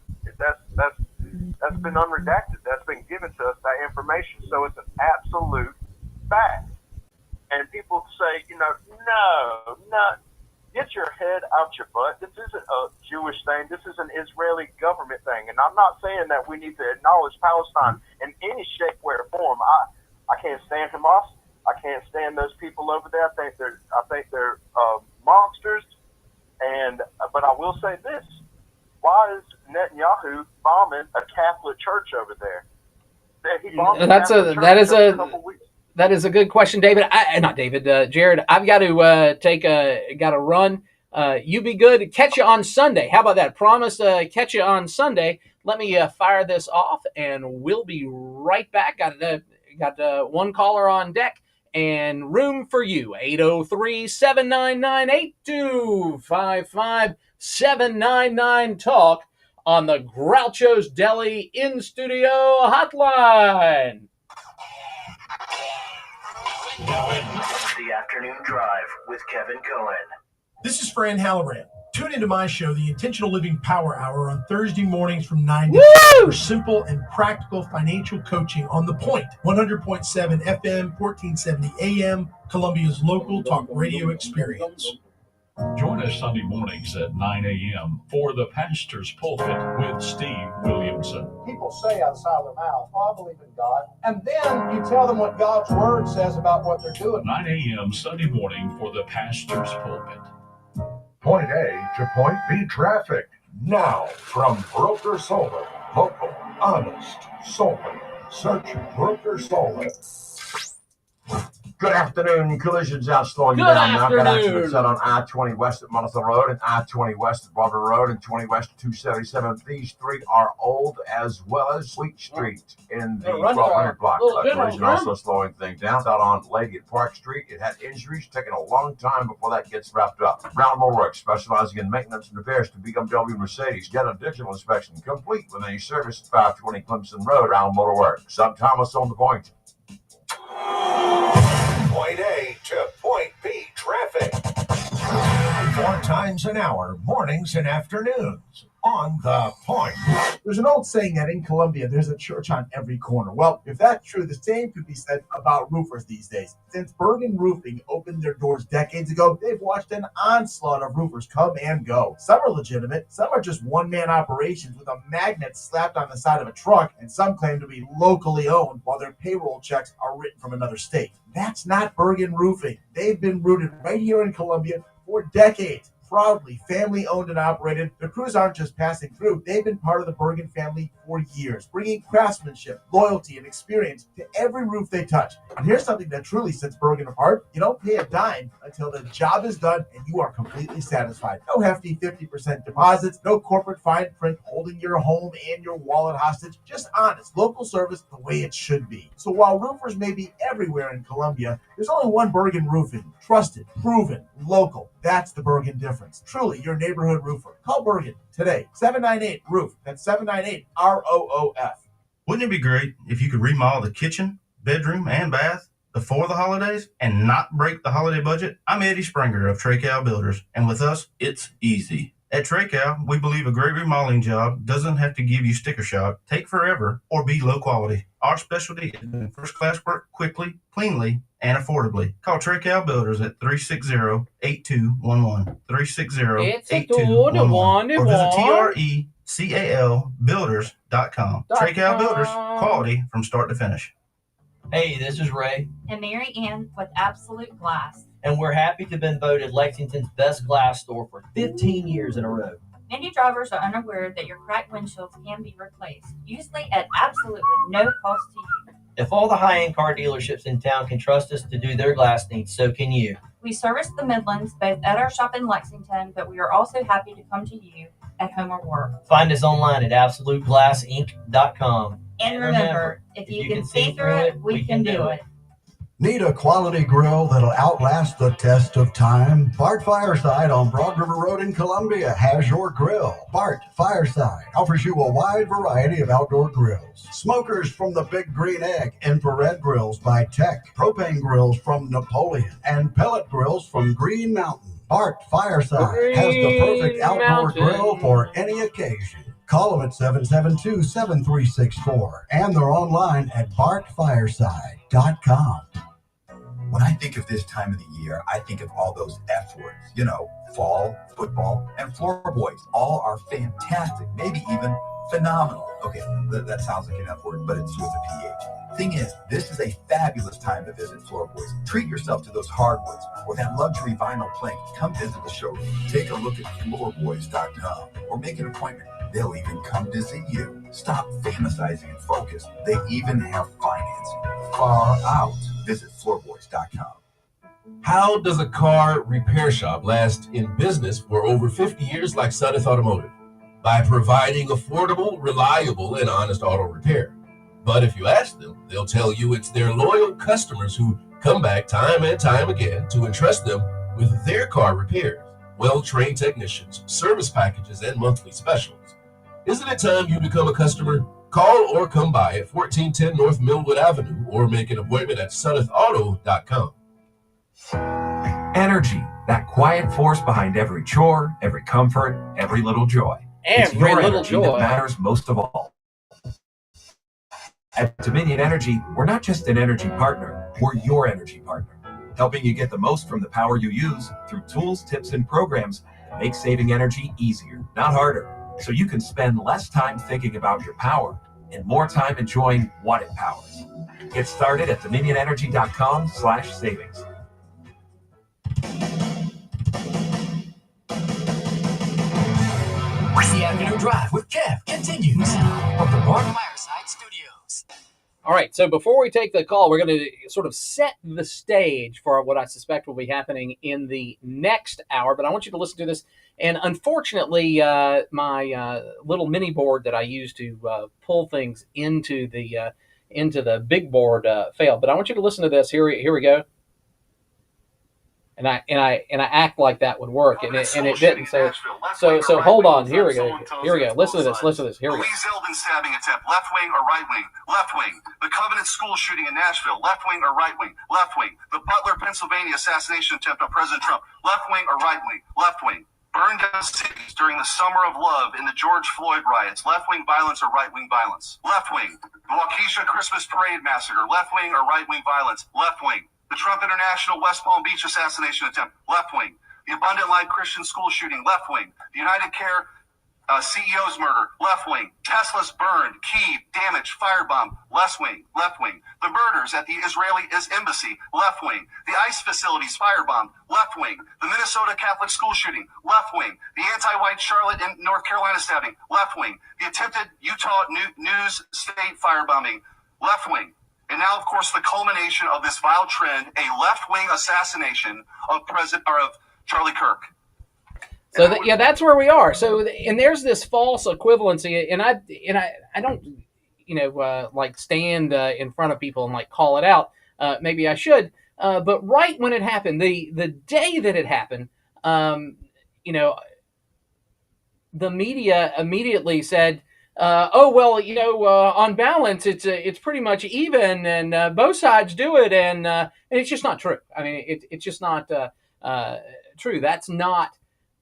been unredacted. That's been given to us, that information. So it's an absolute fact. And people say, you know, no, get your head out your butt. This isn't a Jewish thing. This is an Israeli government thing. And I'm not saying that we need to acknowledge Palestine in any shape, way, or form. I can't stand Hamas. I can't stand those people over there. I think they're monsters. But I will say this: why is Netanyahu bombing a Catholic church over there? That is a good question, David. Jared. I've got to got to run. You be good. Catch you on Sunday. How about that? Promise catch you on Sunday. Let me fire this off, and we'll be right back. Got one caller on deck and room for you. 803-799-8255. 799 on the Groucho's Deli in studio hotline. The Afternoon Drive with Kevin Cohen. This is Fran Halloran. Tune into my show, The Intentional Living Power Hour, on Thursday mornings from 9 to 10 for simple and practical financial coaching on The Point. 100.7 FM, 1470 AM, Columbia's local talk radio experience. Join us Sunday mornings at 9 a.m. for The Pastor's Pulpit with Steve Williamson. People say outside their mouth, oh, I believe in God. And then you tell them what God's Word says about what they're doing. 9 a.m. Sunday morning for The Pastor's Pulpit. Point A to Point B traffic. Now, from Broker Solar. Local, honest, solar. Search Broker Solar. Good afternoon. Collisions out slowing you down now. Got accidents out on I-20 west at Monotone Road and I-20 west at Barber Road and 20 west at 277. These three are old, as well as Sweet Street in the 1200 block. Collision also slowing things down. Out on Lady at Park Street. It had injuries, taking a long time before that gets wrapped up. Brown Motorworks, specializing in maintenance and repairs to BMW and Mercedes. Get a digital inspection complete with any service at 520 Clemson Road. Brown Motorworks. Sub Thomas on the point. Point A to Point B traffic. 4 times an hour, mornings and afternoons, On the point. There's an old saying that in Columbia, there's a church on every corner. Well, if that's true, the same could be said about roofers these days. Since Bergen Roofing opened their doors decades ago, they've watched an onslaught of roofers come and go. Some are legitimate, some are just one-man operations with a magnet slapped on the side of a truck, and some claim to be locally owned while their payroll checks are written from another state. That's not Bergen Roofing. They've been rooted right here in Columbia for decades. Proudly family owned and operated, their crews aren't just passing through, they've been part of the Bergen family for years, bringing craftsmanship, loyalty, and experience to every roof they touch. And here's something that truly sets Bergen apart. You don't pay a dime until the job is done and you are completely satisfied. No hefty 50% deposits, no corporate fine print holding your home and your wallet hostage, just honest local service the way it should be. So while roofers may be everywhere in Columbia, there's only one Bergen Roofing. Trusted, proven, local. That's the Bergen difference. Truly your neighborhood roofer. Call Bergen today. 798-ROOF. That's 798-ROOF. Wouldn't it be great if you could remodel the kitchen, bedroom, and bath before the holidays and not break the holiday budget? I'm Eddie Springer of Treycow Builders, and with us, it's easy. At Treycow, we believe a great remodeling job doesn't have to give you sticker shock, take forever, or be low quality. Our specialty is doing first-class work quickly, cleanly, and affordably. Call Treycow Builders at 360-8211, 360-8211, or visit TRECALbuilders.com. Treycow Builders, quality from start to finish. Hey, this is Ray. And Mary Ann with Absolute Glass. And we're happy to have been voted Lexington's best glass store for 15 years in a row. Many drivers are unaware that your cracked windshields can be replaced, usually at absolutely no cost to you. If all the high-end car dealerships in town can trust us to do their glass needs, so can you. We service the Midlands both at our shop in Lexington, but we are also happy to come to you at home or work. Find us online at AbsoluteGlassInc.com. And remember, if you can see through it, we can do it. Need a quality grill that'll outlast the test of time? Bart Fireside on Broad River Road in Columbia has your grill. Bart Fireside offers you a wide variety of outdoor grills. Smokers from the Big Green Egg, infrared grills by Tech, propane grills from Napoleon, and pellet grills from Green Mountain. Bart Fireside has the perfect outdoor grill for any occasion. Call them at 772-7364, and they're online at bartfireside.com. When I think of this time of the year, I think of all those F words. You know, fall, football, and floor boys. All are fantastic, maybe even phenomenal. Okay, that sounds like an F word, but it's with a PH. Thing is, this is a fabulous time to visit Floor Boys. Treat yourself to those hardwoods or that luxury vinyl plank. Come visit the showroom. Take a look at floorboys.com or make an appointment. They'll even come to see you. Stop fantasizing and focus. They even have financing. Far out. Visit floorboys.com. How does a car repair shop last in business for over 50 years like Suddeth Automotive? By providing affordable, reliable, and honest auto repair. But if you ask them, they'll tell you it's their loyal customers who come back time and time again to entrust them with their car repairs, well-trained technicians, service packages, and monthly specials. Isn't it time you become a customer? Call or come by at 1410 North Millwood Avenue or make an appointment at suddethauto.com. Energy, that quiet force behind every chore, every comfort, every little joy. It's Every your little energy joy. that matters most of all. At Dominion Energy, we're not just an energy partner, we're your energy partner, helping you get the most from the power you use through tools, tips, and programs that make saving energy easier, not harder, so you can spend less time thinking about your power and more time enjoying what it powers. Get started at dominionenergy.com/savings. The afternoon drive with Kev continues from the Bart Fireside Studios. All right, so before we take the call, we're going to sort of set the stage for what I suspect will be happening in the next hour, but I want you to listen to this. And unfortunately, my little mini board that I use to pull things into the big board failed. But I want you to listen to this. Here we go. And I act like that would work, and it didn't. So hold on. Here we go. Listen to this. Here we go. Lee Zeldin stabbing attempt, left wing or right wing? Left wing. The Covenant school shooting in Nashville, left wing or right wing? Left wing. The Butler, Pennsylvania assassination attempt on President Trump, left wing or right wing? Left wing. Burned down cities during the Summer of Love in the George Floyd riots. Left-wing violence or right-wing violence? Left-wing. The Waukesha Christmas Parade massacre. Left-wing or right-wing violence? Left-wing. The Trump International West Palm Beach assassination attempt. Left-wing. The Abundant Life Christian school shooting. Left-wing. The United Care CEO's murder. Left-wing. Tesla's burned, keyed, damaged, firebomb. Left-wing. Left-wing. The murders at the Israeli embassy. Left-wing. The ICE facilities firebombed. Left-wing. The Minnesota Catholic school shooting. Left-wing. The anti-white Charlotte and North Carolina stabbing. Left-wing. The attempted Utah News State firebombing. Left-wing. And now, of course, the culmination of this vile trend, a left-wing assassination of Charlie Kirk. So that's where we are. So, and there's this false equivalency, and I don't, like stand in front of people and like call it out. Maybe I should. But right when it happened, the day that it happened, the media immediately said, "Oh well, on balance, it's pretty much even, and both sides do it," and it's just not true. I mean, it's just not true. That's not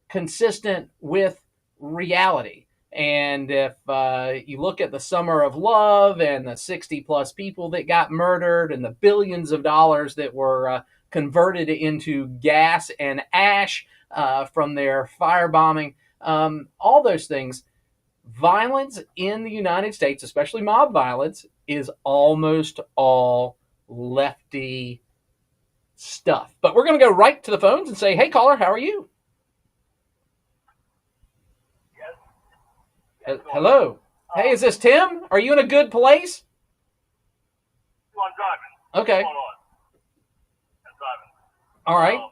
consistent with reality. And if you look at the Summer of Love and the 60+ people that got murdered and the billions of dollars that were converted into gas and ash from their firebombing, all those things, violence in the United States, especially mob violence, is almost all lefty stuff. But we're going to go right to the phones and say, hey, caller, how are you? Hello. Hey, is this Tim? Are you in a good place? I'm driving. Okay. What's going on? I'm driving. All right.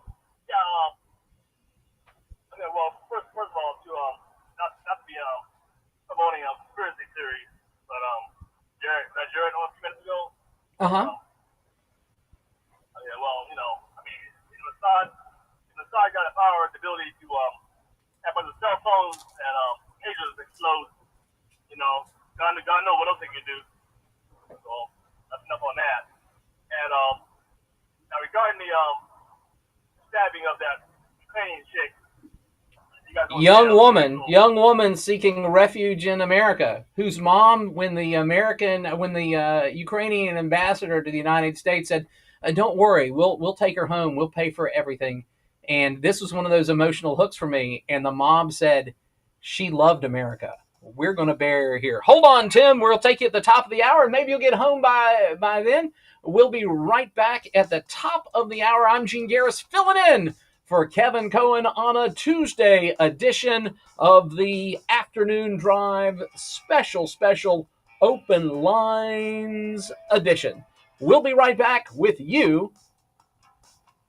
Okay, well, first of all, to not to be promoting a conspiracy theory, but Jared on a few minutes ago. Uh-huh. Okay, well, Assad got the power, the ability to have the cell phones and pagers explode. God knows what else they can do. So that's enough on that. And now regarding the stabbing of that Ukrainian chick, young woman seeking refuge in America, whose mom, when the Ukrainian ambassador to the United States said, "Don't worry, we'll take her home, we'll pay for everything," and this was one of those emotional hooks for me. And the mom said she loved America. We're going to bury her here. Hold on, Tim. We'll take you at the top of the hour, and maybe you'll get home by then. We'll be right back at the top of the hour. I'm Gene Garris, filling in for Kevin Cohen on a Tuesday edition of the Afternoon Drive special Open Lines edition. We'll be right back with you,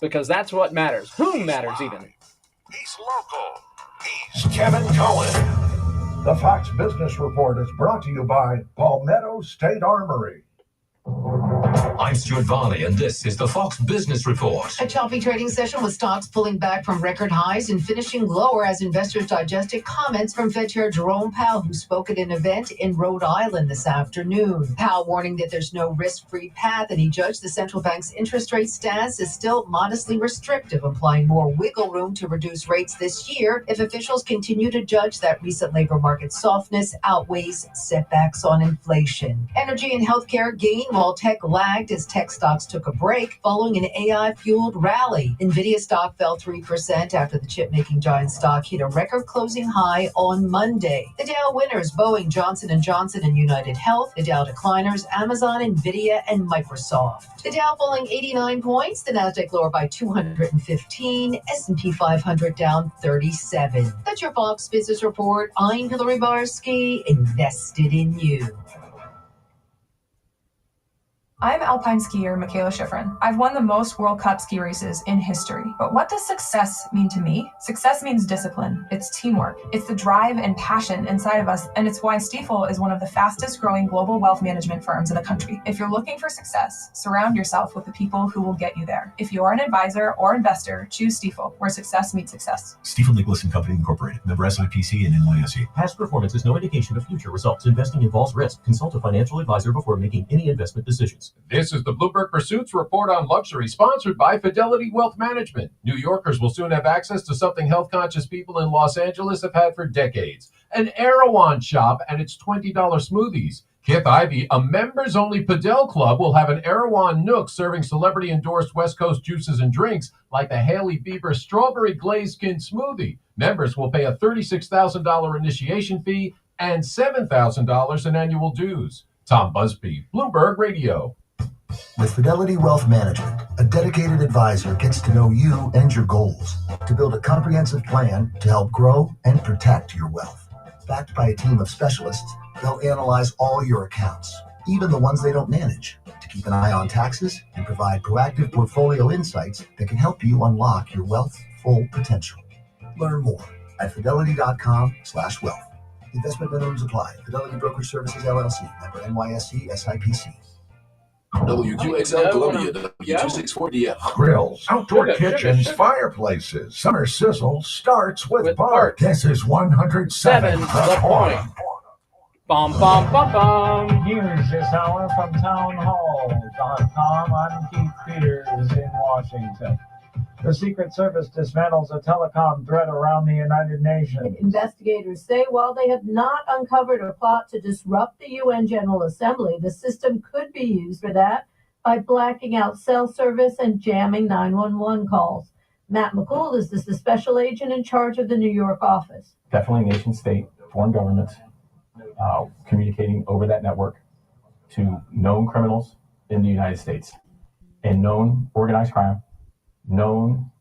because that's what matters. Who matters even? He's local. He's Kevin Cohen. The Fox Business Report is brought to you by Palmetto State Armory. I'm Stuart Varley, and this is the Fox Business Report. A choppy trading session with stocks pulling back from record highs and finishing lower as investors digested comments from Fed Chair Jerome Powell, who spoke at an event in Rhode Island this afternoon. Powell warning that there's no risk-free path, and he judged the central bank's interest rate stance as still modestly restrictive, implying more wiggle room to reduce rates this year if officials continue to judge that recent labor market softness outweighs setbacks on inflation. Energy and healthcare gained while tech lagged as tech stocks took a break following an AI-fueled rally. Nvidia stock fell 3% after the chip-making giant stock hit a record-closing high on Monday. The Dow winners, Boeing, Johnson & Johnson, and United Health. The Dow decliners, Amazon, Nvidia, and Microsoft. The Dow falling 89 points, the Nasdaq lower by 215, S&P 500 down 37. That's your Fox Business Report. I'm Hillary Barsky, invested in you. I'm alpine skier Michaela Schifrin. I've won the most World Cup ski races in history. But what does success mean to me? Success means discipline. It's teamwork. It's the drive and passion inside of us, and it's why Stifel is one of the fastest growing global wealth management firms in the country. If you're looking for success, surround yourself with the people who will get you there. If you're an advisor or investor, choose Stifel, where success meets success. Stifel Nicholas and Company Incorporated, member SIPC and NYSE. Past performance is no indication of future results. Investing involves risk. Consult a financial advisor before making any investment decisions. Pursuits. This is the Bloomberg Pursuits report on luxury, sponsored by Fidelity Wealth Management. New Yorkers will soon have access to something health-conscious people in Los Angeles have had for decades. An Erewhon shop and its $20 smoothies. Kith Ivy, a members-only Padel club, will have an Erewhon Nook serving celebrity-endorsed West Coast juices and drinks like the Hailey Bieber Strawberry Glazed Skin Smoothie. Members will pay a $36,000 initiation fee and $7,000 in annual dues. Tom Busby, Bloomberg Radio. With Fidelity Wealth Management, a dedicated advisor gets to know you and your goals to build a comprehensive plan to help grow and protect your wealth. Backed by a team of specialists, they'll analyze all your accounts, even the ones they don't manage, to keep an eye on taxes and provide proactive portfolio insights that can help you unlock your wealth's full potential. Learn more at fidelity.com/wealth. Investment minimums apply. Fidelity Brokerage Services, LLC. Member NYSE SIPC. WQXL Columbia, W264DF. Grills, outdoor kitchens, fireplaces. Summer sizzle starts with Bart. This is 107 The Point. Bum, bum, bum, bum. News this hour from townhall.com. I'm Keith Peters in Washington. The Secret Service dismantles a telecom threat around the United Nations. Investigators say while they have not uncovered a plot to disrupt the UN General Assembly, the system could be used for that by blacking out cell service and jamming 911 calls. Matt McCool is the special agent in charge of the New York office. Definitely nation state, foreign governments communicating over that network to known criminals in the United States and known organized crime, known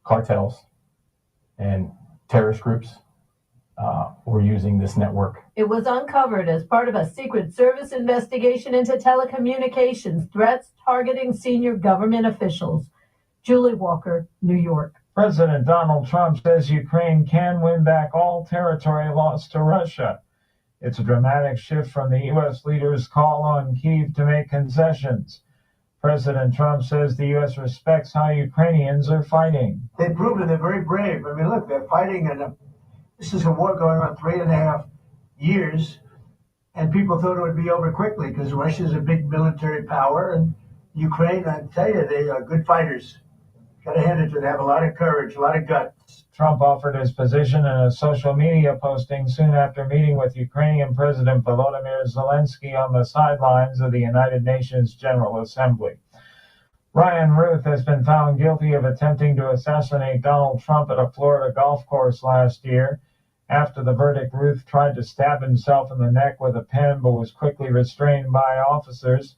cartels, and terrorist groups were using this network. It was uncovered as part of a Secret Service investigation into telecommunications threats targeting senior government officials. Julie Walker, New York. President Donald Trump says Ukraine can win back all territory lost to Russia. It's a dramatic shift from the U.S. leader's call on Kyiv to make concessions. President Trump says the U.S. respects how Ukrainians are fighting. They've proven they're very brave. I mean, look, they're fighting, and this is a war going on 3.5 years, and people thought it would be over quickly because Russia's a big military power, and Ukraine, I tell you, they are good fighters. Got to hand it to them. They have a lot of courage, a lot of guts. Trump offered his position in a social media posting soon after meeting with Ukrainian President Volodymyr Zelensky on the sidelines of the United Nations General Assembly. Ryan Ruth has been found guilty of attempting to assassinate Donald Trump at a Florida golf course last year. After the verdict, Ruth tried to stab himself in the neck with a pen but was quickly restrained by officers.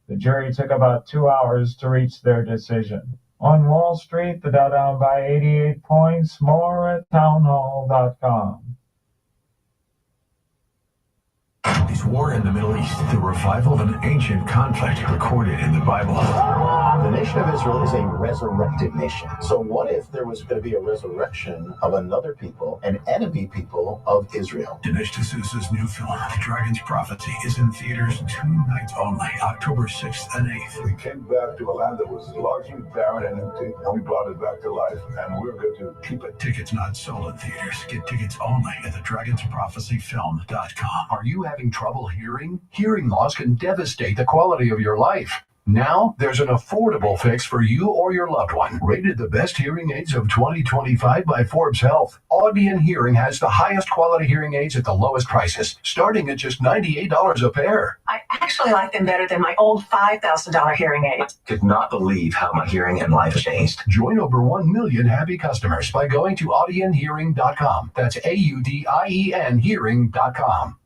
The jury took about 2 hours to reach their decision. On Wall Street, the Dow down by 88 points. More at townhall.com. This war in the Middle East, the revival of an ancient conflict recorded in the Bible. The nation of Israel is a resurrected nation. So what if there was going to be a resurrection of another people, an enemy people of Israel? Dinesh D'Souza's new film, The Dragon's Prophecy, is in theaters 2 nights only, October 6th and 8th. We came back to a land that was largely barren and empty, and we brought it back to life, and we're going to keep it. Tickets not sold in theaters. Get tickets only at thedragonsprophecyfilm.com. Are you having trouble hearing? Hearing loss can devastate the quality of your life. Now, there's an affordable fix for you or your loved one. Rated the best hearing aids of 2025 by Forbes Health, Audion Hearing has the highest quality hearing aids at the lowest prices, starting at just $98 a pair. I actually like them better than my old $5,000 hearing aids. Could not believe how my hearing and life changed. Join over 1 million happy customers by going to audionhearing.com. That's AUDIEN hearing.com.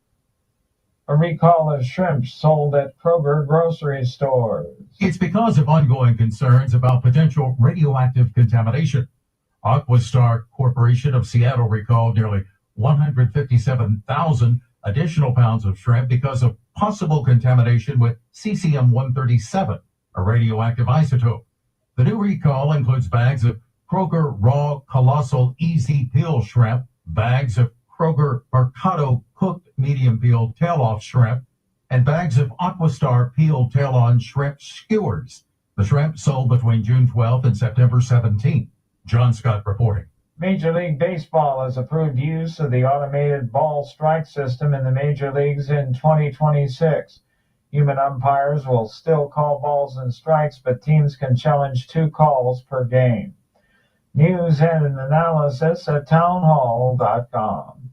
A recall of shrimp sold at Kroger grocery stores. It's because of ongoing concerns about potential radioactive contamination. Aquastar Corporation of Seattle recalled nearly 157,000 additional pounds of shrimp because of possible contamination with cesium-137, a radioactive isotope. The new recall includes bags of Kroger Raw Colossal Easy Peel shrimp, bags of Kroger Mercado cooked medium peeled tail-off shrimp, and bags of Aquastar peeled tail-on shrimp skewers. The shrimp sold between June 12th and September 17th. John Scott reporting. Major League Baseball has approved use of the automated ball strike system in the major leagues in 2026. Human umpires will still call balls and strikes, but teams can challenge 2 calls per game. News and analysis at townhall.com.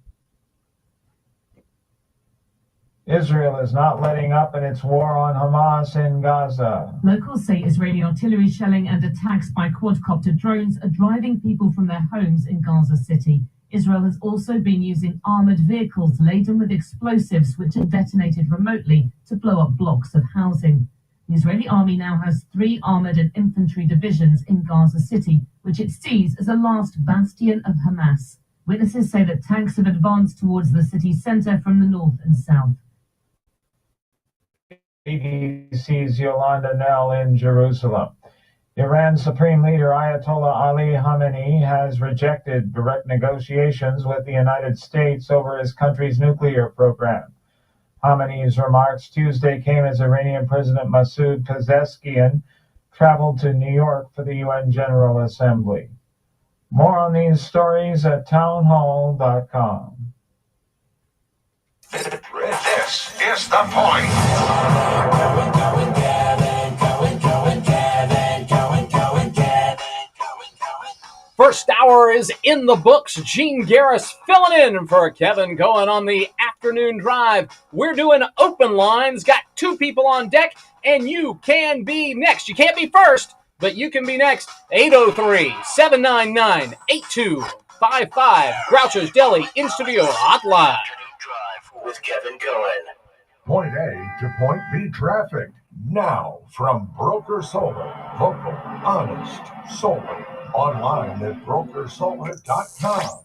Israel is not letting up in its war on Hamas in Gaza. Locals say Israeli artillery shelling and attacks by quadcopter drones are driving people from their homes in Gaza City. Israel has also been using armored vehicles laden with explosives which are detonated remotely to blow up blocks of housing. The Israeli army now has 3 armored and infantry divisions in Gaza City, which it sees as a last bastion of Hamas. Witnesses say that tanks have advanced towards the city's center from the north and south. BBC's Yolanda Nell in Jerusalem. Iran's Supreme Leader Ayatollah Ali Khamenei has rejected direct negotiations with the United States over his country's nuclear program. Khamenei's remarks Tuesday came as Iranian President Masoud Pezeshkian traveled to New York for the UN General Assembly. More on these stories at townhall.com. This is the point. First hour is in the books. Gene Garris filling in for Kevin Cohen on the afternoon drive. We're doing open lines. Got 2 people on deck, and you can be next. You can't be first, but you can be next. 803-799-8255. Groucho's Deli in-studio hotline. With Kevin Cohen. Point A to Point B traffic. Now from Broker Solar. Local, honest, solar. Online at brokersolar.com.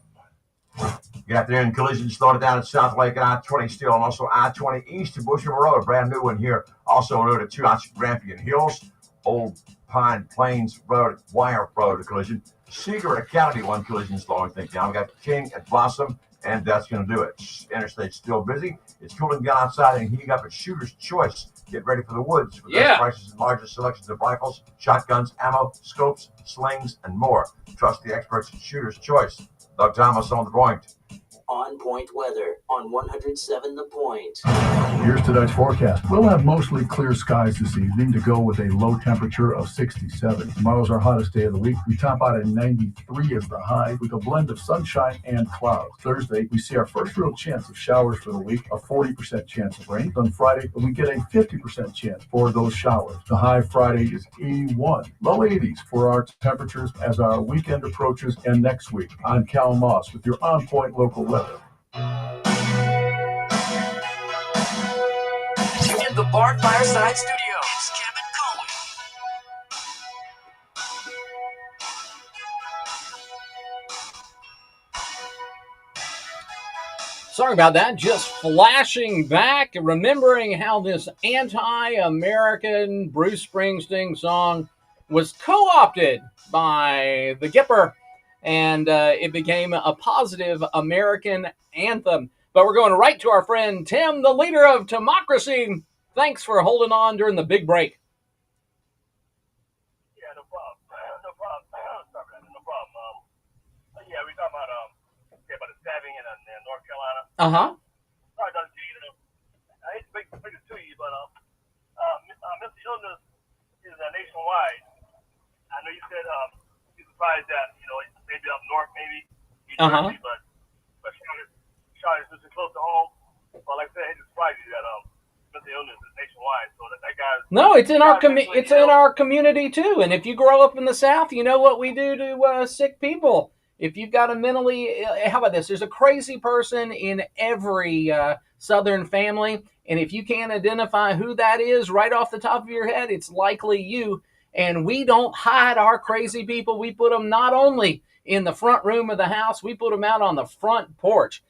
Good afternoon. Collisions started down at South Lake and I-20 still, and also I-20 east to Bushman Road. Brand new one here. Also road at 2 out Grampian Hills. Old Pine Plains Road, Wire Road collision. Seeger Academy 1 collision slowing things down. We got King at Blossom, and that's going to do it. Interstate's still busy. It's cooling down outside and heating up at Shooter's Choice. Get ready for the woods for best prices and largest selections of rifles, shotguns, ammo, scopes, slings, and more. Trust the experts at Shooter's Choice. Doug Thomas on the point. On Point weather on 107 The Point. Here's tonight's forecast. We'll have mostly clear skies this evening to go with a low temperature of 67. Tomorrow's our hottest day of the week. We top out at 93 as the high with a blend of sunshine and clouds. Thursday, we see our first real chance of showers for the week, a 40% chance of rain. On Friday, we get a 50% chance for those showers. The high Friday is 81. Low 80s for our temperatures as our weekend approaches. And next week, I'm Cal Moss with your On Point local weather. In the Bart Fireside Studios, Kevin Cohen. Sorry about that. Just flashing back, remembering how this anti-American Bruce Springsteen song was co-opted by the Gipper, and it became a positive American anthem. But we're going right to our friend Tim, the leader of Democracy. Thanks for holding on during the big break. Yeah, no problem. No problem. Sorry for that. No problem. Yeah, we talking about the stabbing in North Carolina. Sorry, Dr. G, I hate to bring it to you, but mental illness is nationwide. I know you said you're surprised that maybe up north, maybe New Jersey, but Charlotte is close to home. But like I said, it's surprised you that mental illness is nationwide. So that guy's it's in our community too. And if you grow up in the South, you know what we do to sick people. If you've got a mentally, how about this? There's a crazy person in every Southern family, and if you can't identify who that is right off the top of your head, it's likely you. And we don't hide our crazy people. We put them not only in the front room of the house, we put them out on the front porch.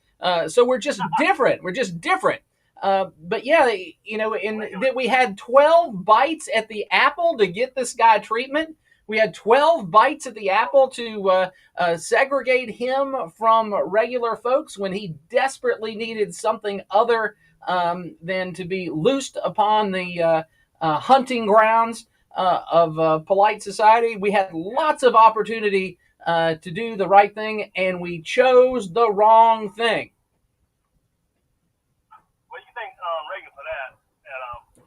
So we're just different. We're just different. But yeah, that we had 12 bites at the apple to get this guy treatment. We had 12 bites at the apple to segregate him from regular folks when he desperately needed something other than to be loosed upon the hunting grounds of polite society. We had lots of opportunity to do the right thing, and we chose the wrong thing. Well, you thank Reagan for that.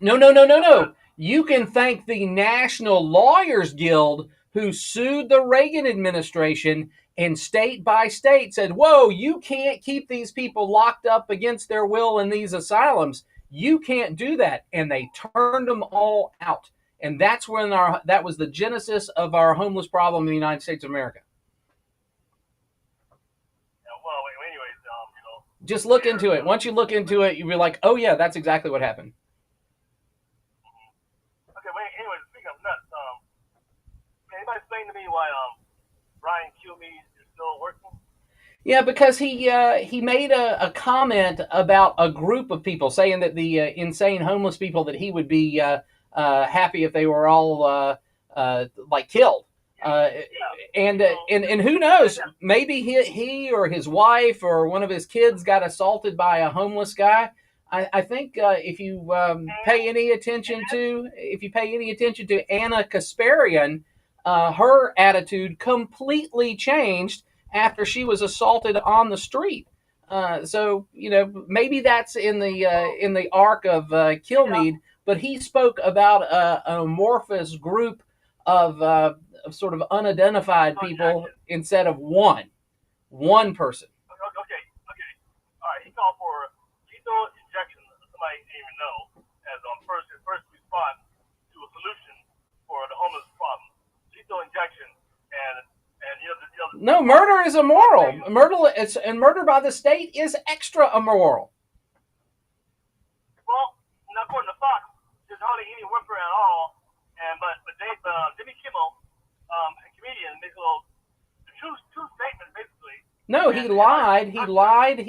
And No. You can thank the National Lawyers Guild, who sued the Reagan administration and state by state said, whoa, you can't keep these people locked up against their will in these asylums. You can't do that. And they turned them all out. And that's when that was the genesis of our homeless problem in the United States of America. Just look into it. Once you look into it, you'll be like, oh, yeah, that's exactly what happened. Okay, well, anyway, speaking of nuts, can anybody explain to me why Brian Kilmeade is still working? Yeah, because he made a comment about a group of people, saying that the insane homeless people, that he would be happy if they were all like killed. And who knows? Maybe he or his wife or one of his kids got assaulted by a homeless guy. I think if you pay any attention to Anna Kasparian, her attitude completely changed after she was assaulted on the street. So maybe that's in the arc of Kilmeade, but he spoke about an amorphous group of sort of unidentified people instead of one person. Okay. All right. He called for lethal injection. Somebody didn't even know as first response to a solution for the homeless problem. Lethal injection and No, murder is immoral. Murder by the state is extra immoral. Well, not according to Fox, there's hardly any whimper at all. But Jimmy Kimmel, a comedian, makes a little two statements basically. No, he lied. He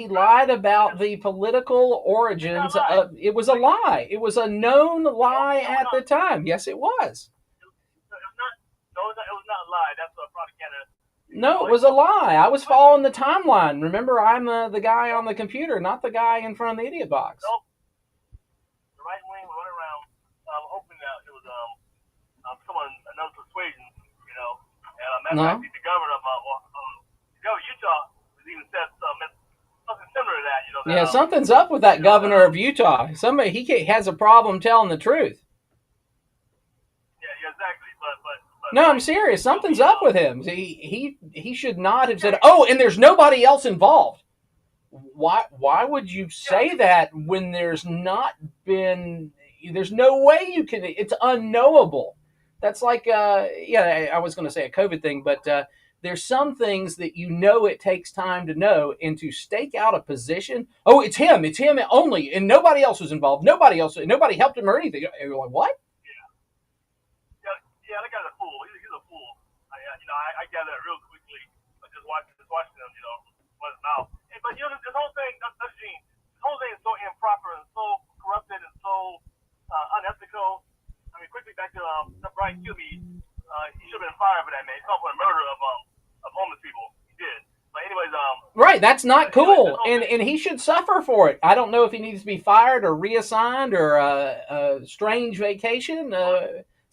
lied about the political origins. It was a lie. It was a known lie at the time. Yes, it was. It was not a lie. That's a propaganda. No, it was a lie. I was following the timeline. Remember, I'm the guy on the computer, not the guy in front of the idiot box. Nope. The right wing went around hoping that it was someone another persuasion, and I think the governor of Utah was even said something similar to that. Yeah, something's up with that governor of Utah. He has a problem telling the truth. Yeah, exactly. But No, I'm serious. Something's up with him. He should not have said, "Oh, and there's nobody else involved." Why would you say that when there's no way you can? It's unknowable. That's like I was going to say a COVID thing, but there's some things that it takes time to know, and to stake out a position. Oh, it's him only, and nobody else was involved. Nobody helped him or anything. You're like, what? Yeah, that guy's a fool. He's a fool. I gather that real quickly. Just watching him, run his mouth. But this whole thing, Gene, this whole thing is so improper and so corrupted and so unethical. I mean, quickly back to Brian Kilmeade. He should have been fired for that, man. He called for the murder of homeless people. He did. But anyways, right, that's not cool, and he should suffer for it. I don't know if he needs to be fired or reassigned or a strange vacation.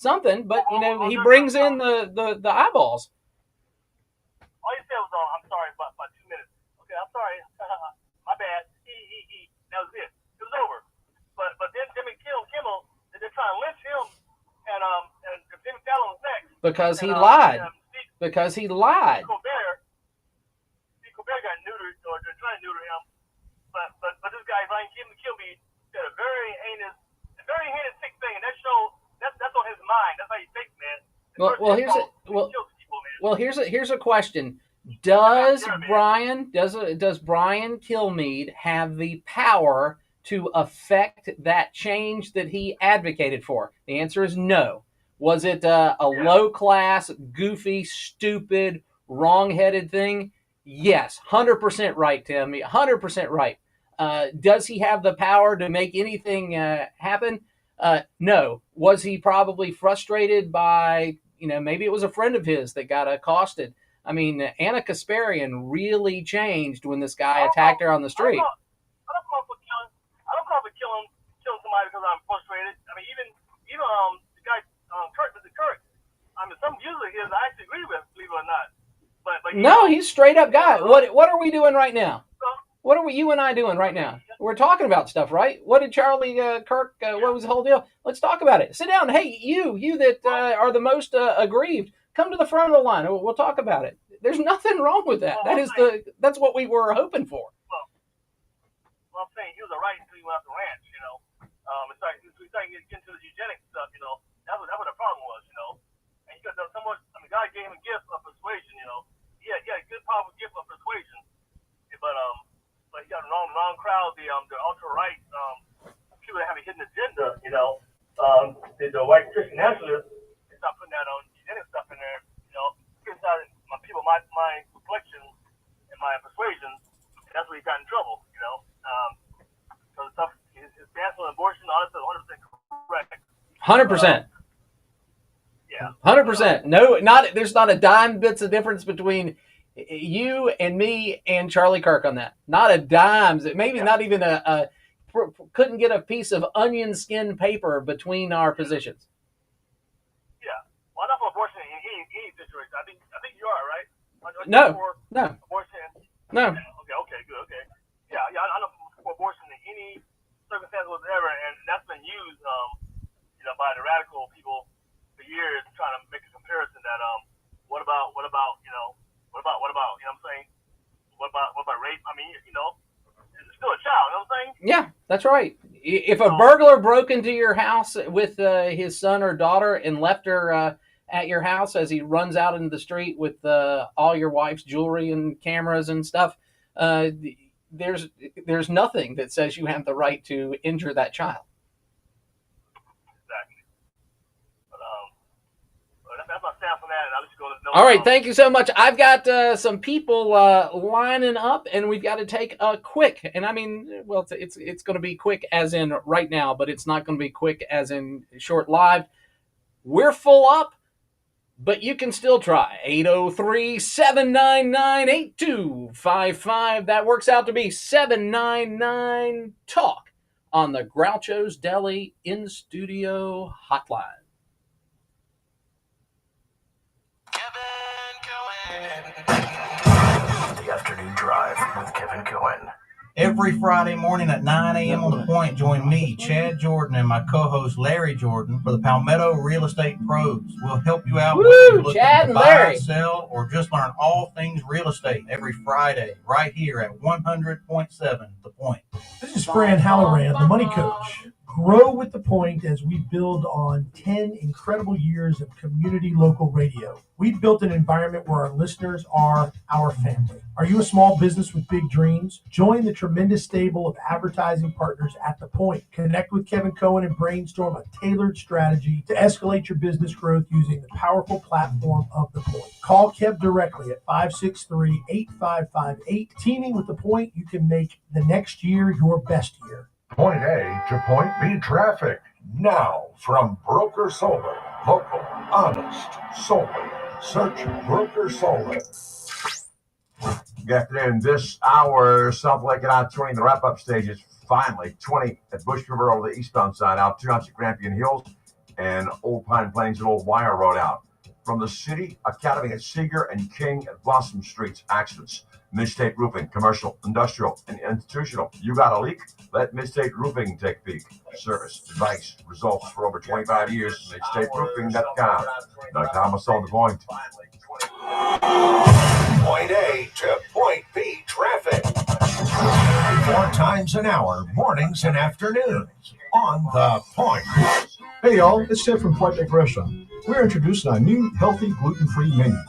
Something, but he brings in the eyeballs. All he said was, "I'm sorry, about 2 minutes." Okay, I'm sorry, my bad. That was it. It was over. But then Jimmy Kimmel, they're trying to lynch him, and Jimmy Fallon was next because he lied. Because he lied. Steve Colbert got neutered, or they're trying to neuter him. But this guy Brian Kilmeade said a very heinous sick thing, and that shows. That's on his mind. That's how he thinks, man. Here's a question. Does Brian Kilmeade have the power to affect that change that he advocated for? The answer is no. Was it a low-class, goofy, stupid, wrong-headed thing? Yes, 100% right, Tim. 100% right. Does he have the power to make anything happen? No. Was he probably frustrated by, maybe it was a friend of his that got accosted? I mean, Anna Kasparian really changed when this guy attacked her on the street. I don't call for killing somebody because I'm frustrated. I mean, even the guy, Mr. Kirk, I mean, some views of his I actually agree with, believe it or not. But no, he's straight up guy. What are we doing right now? What are you and I doing right now? We're talking about stuff, right? What did Charlie Kirk, what was the whole deal? Let's talk about it. Sit down. Hey, you that are the most aggrieved, come to the front of the line. We'll talk about it. There's nothing wrong with that. That's what we were hoping for. Well, I'm saying he was all right until he went off the ranch, you know. It's like we started getting into the eugenics stuff, you know. That's what the problem was, you know. And he got so much. I mean, God gave him a gift of persuasion, you know. He had a good, powerful gift of persuasion, but he got the wrong crowd, the ultra right, people that have a hidden agenda, you know. The white Christian nationalists, they start putting that on eugenics stuff in there, you know. Criticizing my people, my reflection and my persuasion. That's where he got in trouble, you know. So the stuff, his stance on abortion, all that stuff, 100% correct. 100%. Yeah. 100%. No, there's not a dime bits of difference between you and me and Charlie Kirk on that. Not a dime. Maybe not even couldn't get a piece of onion skin paper between our positions. Yeah. Well, not for abortion in any situation. I think you are, right? No. Abortion. No. Okay, good. Okay. Yeah, I know for abortion in any circumstance whatsoever, and that's been used, you know, by the radical people for years, trying to make a comparison that, what about, you know, you know what I'm saying? What about rape? I mean, you know, it's still a child, you know what I'm saying? Yeah, that's right. If a burglar broke into your house with his son or daughter and left her at your house as he runs out into the street with all your wife's jewelry and cameras and stuff, there's nothing that says you have the right to injure that child. Exactly. But that's my stance on that. I'll let you go. All right, thank you so much. I've got some people lining up, and we've got to take a quick. And I mean, well, it's going to be quick as in right now, but it's not going to be quick as in short lived. We're full up, but you can still try. 803-799-8255. That works out to be 799-TALK on the Groucho's Deli in-studio hotline. The Afternoon Drive with Kevin Cohen. Every Friday morning at 9 a.m. on The Point, join me, Chad Jordan, and my co-host Larry Jordan for the Palmetto Real Estate Pros. We'll help you out whether you're looking to buy, sell, or just learn all things real estate every Friday right here at 100.7 The Point. This is Fran Halloran, the Money Coach. Grow with The Point as we build on 10 incredible years of community local radio. We've built an environment where our listeners are our family. Are you a small business with big dreams? Join the tremendous stable of advertising partners at The Point. Connect with Kevin Cohen and brainstorm a tailored strategy to escalate your business growth using the powerful platform of The Point. Call Kev directly at 563-8558. Teaming with The Point, you can make the next year your best year. Point A to Point B traffic. Now from Broker Solar. Local, honest, solar. Search Broker Solar. Good afternoon. This hour, South Lake and I-20, the wrap-up stages, finally, 20 at Bush River over the eastbound side, out 2 ounces at Grampian Hills, and Old Pine Plains and Old Wire Road out. From the City Academy at Seeger and King at Blossom Streets, accidents. Mid-State Roofing, commercial, industrial, and institutional. You got a leak? Let Mid-State Roofing take a peek. Service, advice, results for over 25 years. MidStateRoofing.com. Doug Thomas on the point. Point A to Point B traffic. 4 times an hour, mornings and afternoons. On the Point. Hey y'all, it's Ted from Flight Deck Restaurant. We're introducing our new healthy gluten-free menu.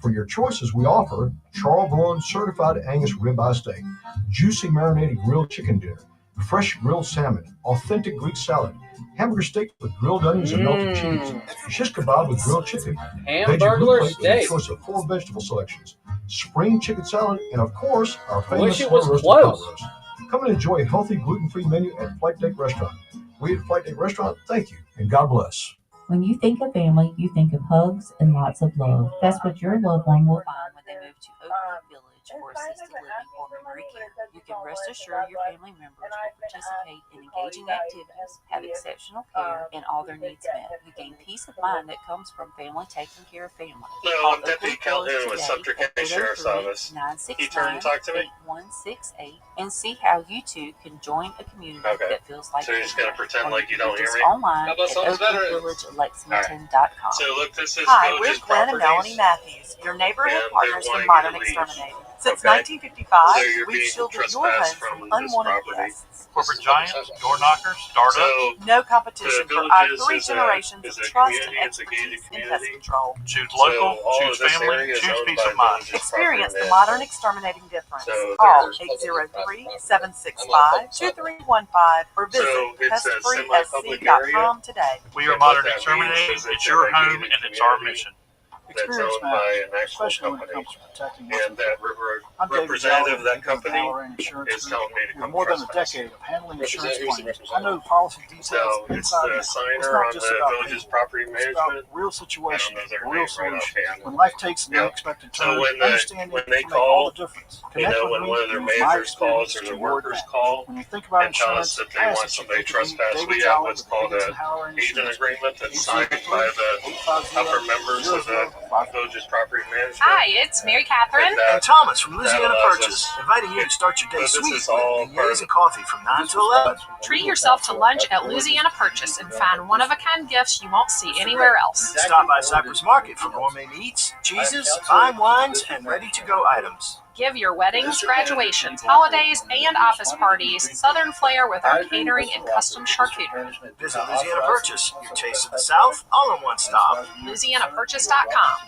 For your choices, we offer charbroiled certified Angus ribeye steak, juicy marinated grilled chicken dinner, fresh grilled salmon, authentic Greek salad, hamburger steak with grilled onions and melted cheese, shish kebab with grilled chicken, Hamburger veggie steak, with a choice of 4 vegetable selections, spring chicken salad, and of course, our famous Wish it was roasted close. pot roast. Come and enjoy a healthy gluten-free menu at Flight Deck Restaurant. We at Flight Deck Restaurant, thank you, and God bless. When you think of family, you think of hugs and lots of love. That's what your loved one will find when they move to Oakwood Village for assisted living or memory care. You can rest assured your family members will participate in engaging activities, have exceptional care, and all their needs met. You gain peace of mind that comes from family taking care of family. No, I'm Deputy Calhoun with Sumter County Sheriff's Office. Can you turn and talk to me? 8168 and see how you too can join a community that feels like so you're just going to pretend like you don't hear me? Online at oakvillagelexingston.com. So look, this is Hi, we're Glenn and Melanie Matthews, your neighborhood partners in Modern Exterminating. Since 1955, we've shielded your home from unwanted guests. Corporate giant, door knocker, startup. No competition for our 3 generations of trust and expertise in pest control. Choose local, choose family, choose peace of mind. Experience the modern exterminating difference. Call 803-765-2315 or visit pestfreesc.com today. We are Modern Exterminating. It's your home and it's our mission. That's owned by an actual company, and that representative of that company is telling me to come more than a decade of handling insurance claims. I know the policy details inside and out. It's the signer on the village's property management. Real situation, real solution. When life takes an unexpected turn, so when they call, you know, when one of their managers calls or their workers call and tell us that they want somebody trespass, we have what's called an agent agreement that's signed by the upper members of the village's property management. Hi, it's Mary Catherine. And Thomas from Louisiana Purchase, inviting you to start your day sweet with beignets and coffee from 9 to 11. Treat yourself to lunch at Louisiana Purchase and find one-of-a-kind gifts you won't see anywhere else. Stop by Cypress Market for gourmet meats, cheeses, fine wines, and ready-to-go items. Give your weddings, graduations, holidays, and office parties Southern flair with our catering and custom charcuterie. Visit Louisiana Purchase, your taste of the South, all in one stop. LouisianaPurchase.com.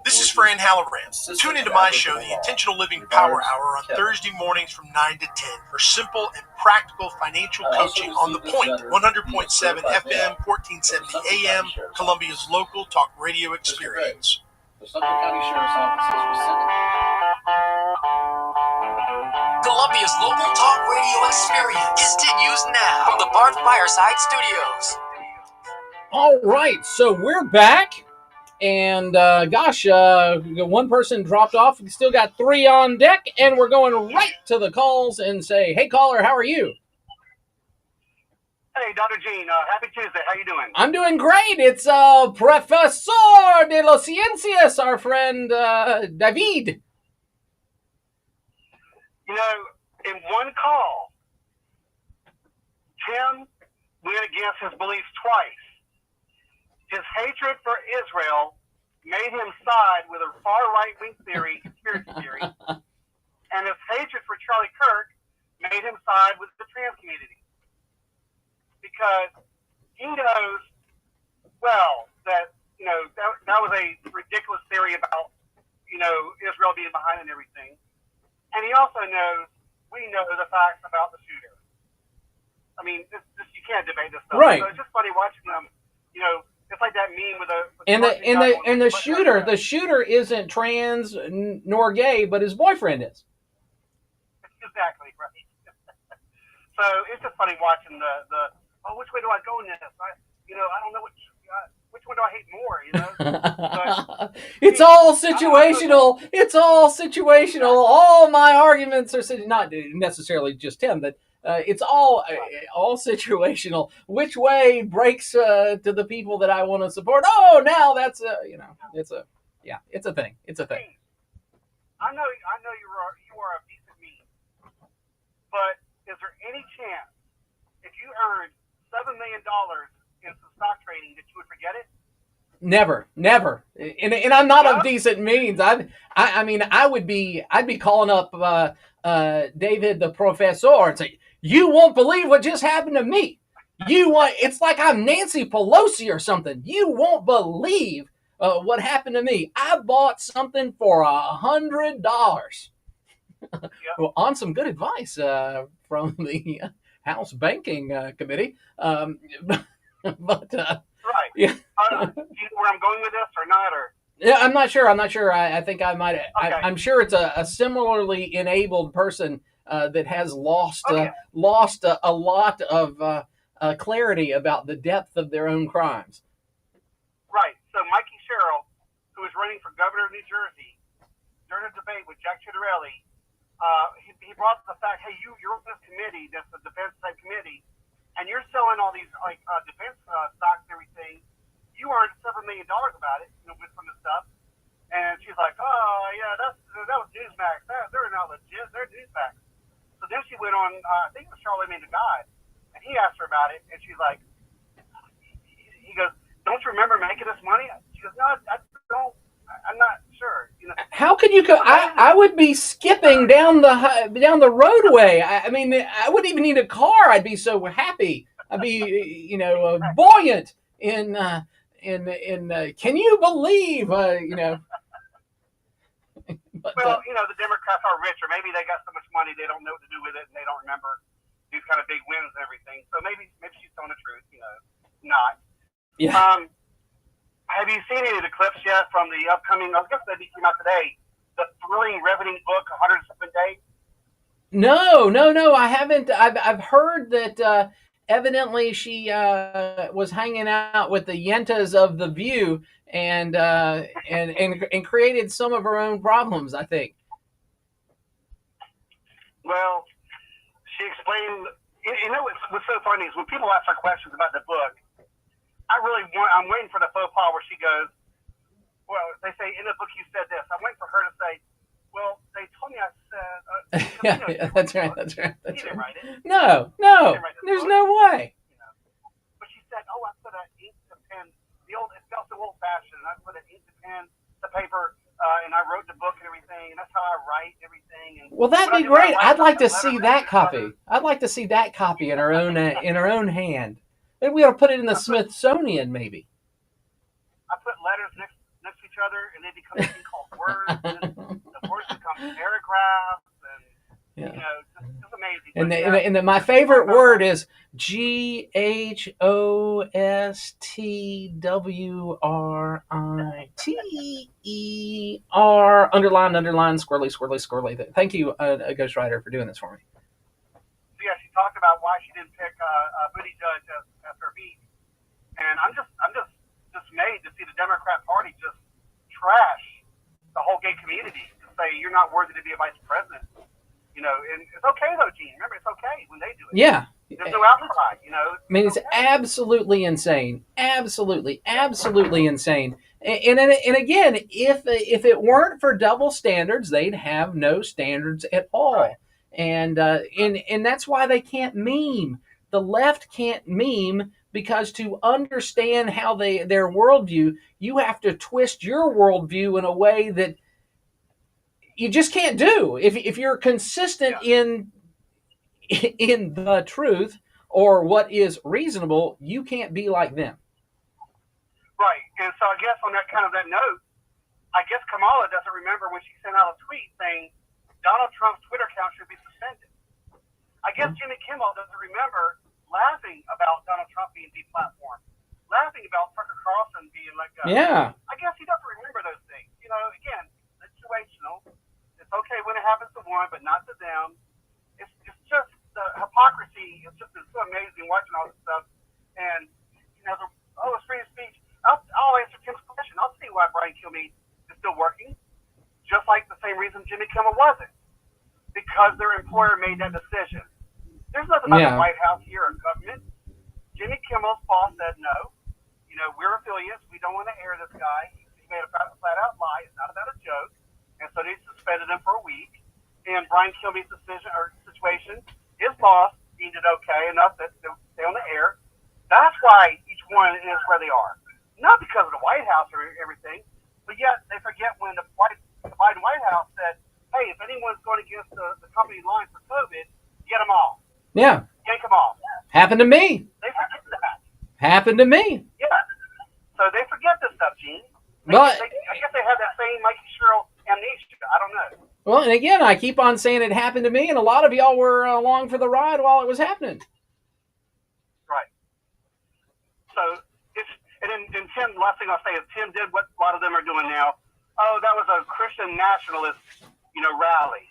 This is Fran Halloran. Tune into my show, The Intentional Living Power Hour, on Thursday mornings from 9 to 10 for simple and practical financial coaching on The Point, 100.7 FM, 1470 AM, Columbia's local talk radio experience. The Sumter County Sheriff's Office is Columbia's local talk radio experience continues now from the Barth Fireside Studios. All right, so we're back. And one person dropped off. We still got 3 on deck, and we're going right to the calls and say, hey, caller, how are you? Hey, Dr. Gene, happy Tuesday. How you doing? I'm doing great. It's Professor de las Ciencias, our friend David. You know, in one call, Tim went against his beliefs twice. His hatred for Israel made him side with a far right-wing theory, conspiracy theory, and his hatred for Charlie Kirk made him side with the trans community. Because he knows, well, that, you know, that was a ridiculous theory about, you know, Israel being behind and everything. And he also knows, we know the facts about the shooter. I mean, you can't debate this stuff. Right. So it's just funny watching them, you know, it's like that meme with the shooter isn't trans nor gay, but his boyfriend is. Exactly right. So it's just funny watching the which way do I go in this? I don't know which one do I hate more. You know, but, it's all situational. It's all situational. All my arguments are not necessarily just him, but. It's all situational. Which way breaks to the people that I want to support? Oh, now that's it's a thing. It's a thing. I know you are a decent meme, but is there any chance if you earned $7 million in some stock trading that you would forget it? Never. And I'm not of decent means. I'd be calling up David the Professor and say, you won't believe what just happened to me. It's like I'm Nancy Pelosi or something. You won't believe what happened to me. I bought something for $100. Well, on some good advice from the House Banking Committee. Right. Yeah. Do you know where I'm going with this or not? Or yeah, I'm not sure. I think I might. Okay. I'm sure it's a similarly enabled person that has lost a lot of clarity about the depth of their own crimes. Right. So Mikey Sherrill, who was running for governor of New Jersey during a debate with Jack Ciattarelli, he brought up the fact, hey, you're on this committee, that's a defense type committee, and you're selling all these like defense stocks and everything. You earned $7 million about it, from the stuff. And she's like, oh yeah, that was Newsmax. They're not legit. They're Newsmax. So then she went on. I think it was Charlamagne the God, and he asked her about it, and she's like, he goes, don't you remember making this money? She goes, no, I don't. I'm not sure. How could you go? I would be skipping down the roadway. I mean, I wouldn't even need a car. I'd be so happy. I'd be, buoyant in can you believe, But, the Democrats are rich, or maybe they got so much money they don't know what to do with it, and they don't remember these kind of big wins and everything. So maybe she's telling the truth, not. Yeah. Have you seen any of the clips yet from the upcoming? I guess that came out today. The thrilling, riveting book, 107 Days. No, I haven't. I've heard that evidently she was hanging out with the Yentas of The View and created some of her own problems, I think. Well, she explained. What's so funny is when people ask her questions about the book, I'm waiting for the faux pas where she goes, well, they say, in the book you said this. I'm waiting for her to say, well, they told me I said... yeah, that's right. Didn't write it. No, there's no way. But she said, I put an ink to pen. It felt so old-fashioned, and I put an ink to pen to paper, and I wrote the book and everything, and that's how I write everything. And well, that'd be great. I'd like to see that copy. I'd like to see that copy in her own hand. Maybe we ought to put it in the Smithsonian, maybe. I put letters next to each other, and they become a thing called words. And the words become paragraphs, and just amazing. And my favorite word is GHOSTWRITER underline squirrely. Thank you, Ghostwriter, for doing this for me. Yeah, she talked about why she didn't pick Buttigieg as her beat, and I'm just dismayed to see the Democrat Party just trash the whole gay community to say you're not worthy to be a vice president. And it's okay though, Gene. Remember, it's okay when they do it. Yeah. There's no outcry. I mean, it's absolutely insane. Absolutely insane. And again, if it weren't for double standards, they'd have no standards at all. Right. And that's why they can't meme. The left can't meme because to understand how their worldview, you have to twist your worldview in a way that you just can't do. If you're consistent in the truth or what is reasonable, you can't be like them. Right. And so I guess on that note, I guess Kamala doesn't remember when she sent out a tweet saying Donald Trump's Twitter account should be suspended. I guess Jimmy Kimmel doesn't remember laughing about Donald Trump being deplatformed, laughing about Tucker Carlson being let go. Yeah. I guess he doesn't remember those things. Again, situational. It's okay when it happens to one, but not to them. It's just the hypocrisy. It's just been so amazing watching all this stuff. And, it's free speech. I'll answer Tim's question. I'll see why Brian Kilmeade is still working, just like the same reason Jimmy Kimmel wasn't, because their employer made that decision. There's nothing about the White House here or government. Jimmy Kimmel's boss said no. We're affiliates. We don't want to air this guy. He made a flat-out lie. It's not about a joke. And so they suspended him for a week. And Brian Kilmeade's situation, his boss deemed it okay enough that they'll stay on the air. That's why each one is where they are. Not because of the White House or everything, but yet they forget when the Biden White House said, hey, if anyone's going against the company line for COVID, get them off. Yeah. Yank them off. Happened to me. They forget that. Happened to me. Yeah. So they forget this stuff, Gene. But I guess they have that same Mikey Sherrill amnesia. I don't know. Well, and again, I keep on saying it happened to me, and a lot of y'all were along for the ride while it was happening. Right. So and then Tim, last thing I'll say is Tim did what a lot of them are doing now. Oh, that was a Christian nationalist, rally.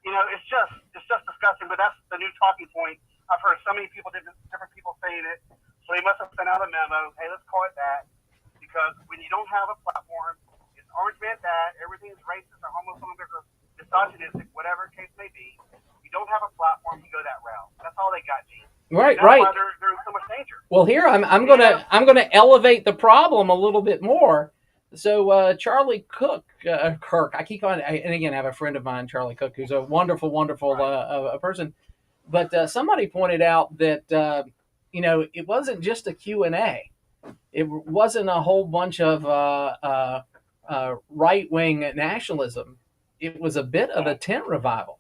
It's just disgusting. But that's the new talking point. I've heard so many people, different people saying it. So they must have sent out a memo. Hey, let's call it that. Because when you don't have a platform, it's orange man bad, everything's racist or homophobic or misogynistic, whatever the case may be. You don't have a platform to go that route. That's all they got, Gene. Right, That's right. why they're in so much danger. Well, here I'm gonna elevate the problem a little bit more. So Charlie Kirk, I keep on, and again, I have a friend of mine, Charlie Cook, who's a wonderful, wonderful person. But somebody pointed out that it wasn't just a Q&A. It wasn't a whole bunch of right-wing nationalism. It was a bit of a tent revival.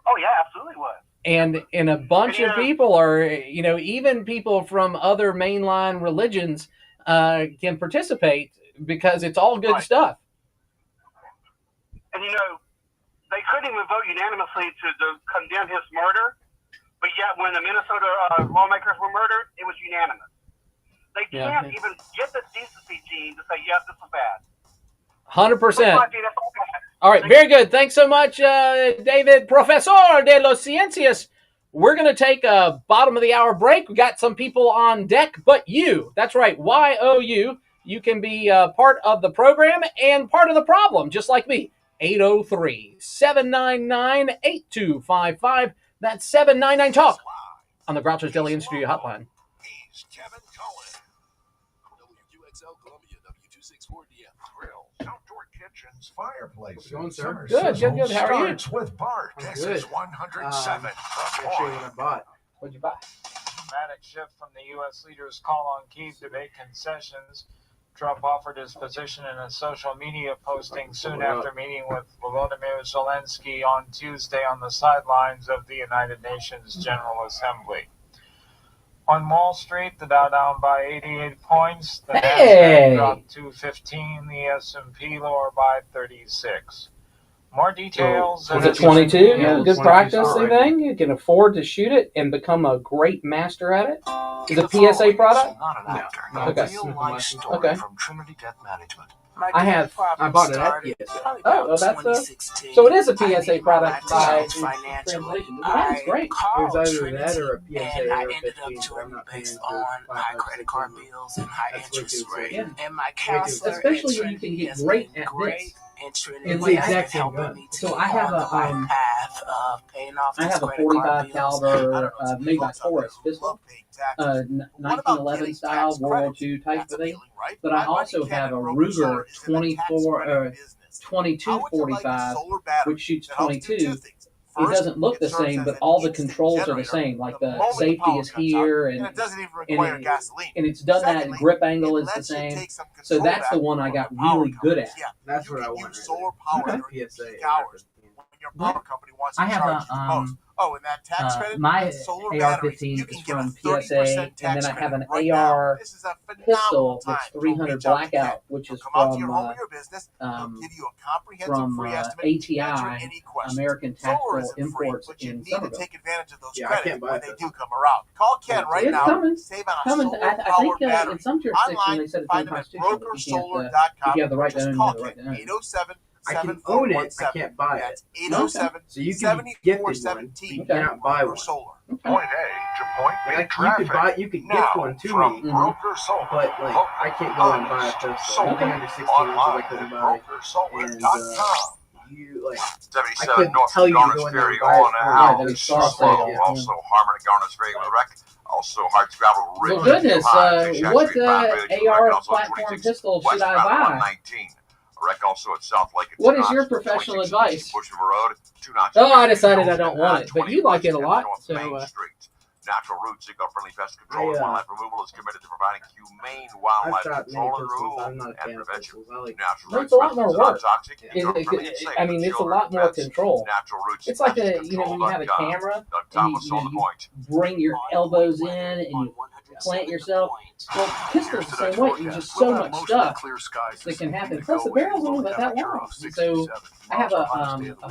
Oh yeah, absolutely was. And a bunch of people are, even people from other mainline religions can participate because it's all good stuff. And they couldn't even vote unanimously to condemn his murder, but yet when the Minnesota lawmakers were murdered, it was unanimous. They can't even get the decency, Gene, to say, yes, this is bad. 100%. All right, very good. Thanks so much, David, Profesor de los Ciencias. We're going to take a bottom of the hour break. We got some people on deck, but that's right, YOU. You can be part of the program and part of the problem, just like me. 803-799-8255. That's 799-TALK on the Groucho's Deli and Studio Hotline. He's Kevin Cohen. WQXL Columbia, W264DM. Grills, outdoor kitchens, fireplaces. Going, sir? Good. How are you? Starts with Bart. This is 107. What'd you buy? Dramatic shift from the U.S. leader's call on Kyiv to make concessions. Trump offered his position in a social media posting soon after meeting with Volodymyr Zelensky on Tuesday on the sidelines of the United Nations General Assembly. On Wall Street, the Dow down by 88 points, the Nasdaq dropped 215, the S&P lower by 36. More details. Is it 22? Yeah, good practice, I think. You can afford to shoot it and become a great master at it. Is it PSA product? Not an actor. No. A real-life story from Trinity Debt Management. I bought it at PSA. Oh, that's so it is a PSA product by translation. That's great. It was either that or a PSA and I or ended up joining based on high credit card bills and high interest rate. Yeah. And my counselor, especially when you can get great at this. It's the exact same gun. So I have a I have a 45 caliber made by Taurus pistol, 1911 style World War II type of thing. But I also have a Ruger 2245, which shoots 22. It doesn't look the same, but all the controls are the same. Like the safety is here, and it's done that. Grip angle is the same. So that's the one I got really good at. That's what I want. Solar power PSA. Your power company wants to I have charge you the most. Oh, and that tax credit? My solar AR-15 is from PSA, and then I have an AR pistol that's 300 blackout, which is from ATI, American Tactical Imports in Somerville. Take advantage of those Yeah, credits when they do come around. Call Ken right It's now. coming. Save on a Coming. solar I think battery. in some jurisdictions they said it's in the Constitution that you can't, if you have the right to own, you have the right to own. 807 I can own it, I can't buy it. 807 So you can be gifted one, but you cannot buy one. Solar. Point A to point B Like, traffic. you could gift one to me, Broker Solar. but like I can't go and buy a pistol. Anything under 16 inches I couldn't buy. And you like I couldn't tell you to go in there and buy it. Also, Harmony Garnet's very with wreck. Also, hard travel. Well, goodness, what AR platform pistol should I buy? Wreck also, it sounds like it's what is your professional advice? Road, I decided I don't want it, but you like it a lot, so. Natural Roots, eco-friendly pest control and wildlife removal is committed to providing humane wildlife control and removal and prevention. Natural Roots, it's a lot more work. Toxic, I mean, it's a lot more control. Natural Roots, it's like when you have a camera, and you bring your elbows in and you plant yourself. Well, pistols the same way. There's just so much stuff that can happen. Plus, the barrel's only about that long. So I have a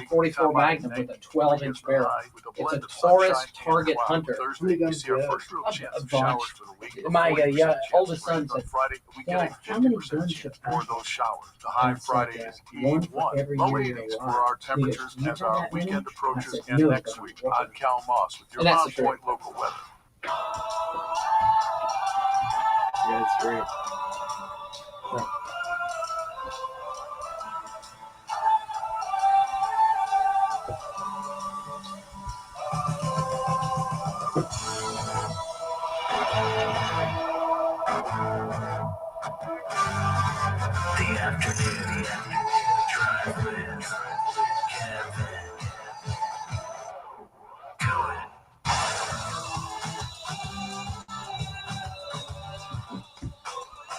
44 Magnum with a 12-inch barrel. It's a Taurus Target Hunter. A bunch. My oldest son said, "Dad, how many guns should I have?" The high Friday is one every year ratings for our temperatures as our weekend approaches and next week. I'm Cal Moss with your on-point local weather. Yeah, it's great.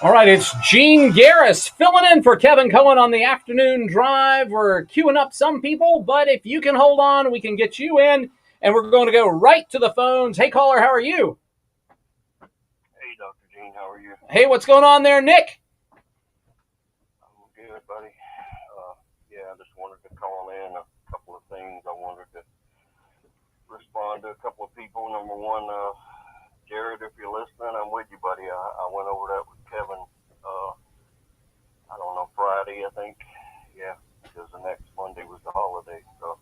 All right, it's Gene Garris filling in for Kevin Cohen on the afternoon drive. We're queuing up some people, but if you can hold on, we can get you in, and we're going to go right to the phones. Hey, caller, how are you? Hey, Dr. Gene, how are you? Hey, what's going on there, Nick? I'm good, buddy. Yeah, I just wanted to call in a couple of things. I wanted to respond to a couple of people. Number one, Jared, if you're listening, I'm with you, buddy. I went over that with Kevin, I don't know, Friday, I think. Yeah, because the next Monday was the holiday. So,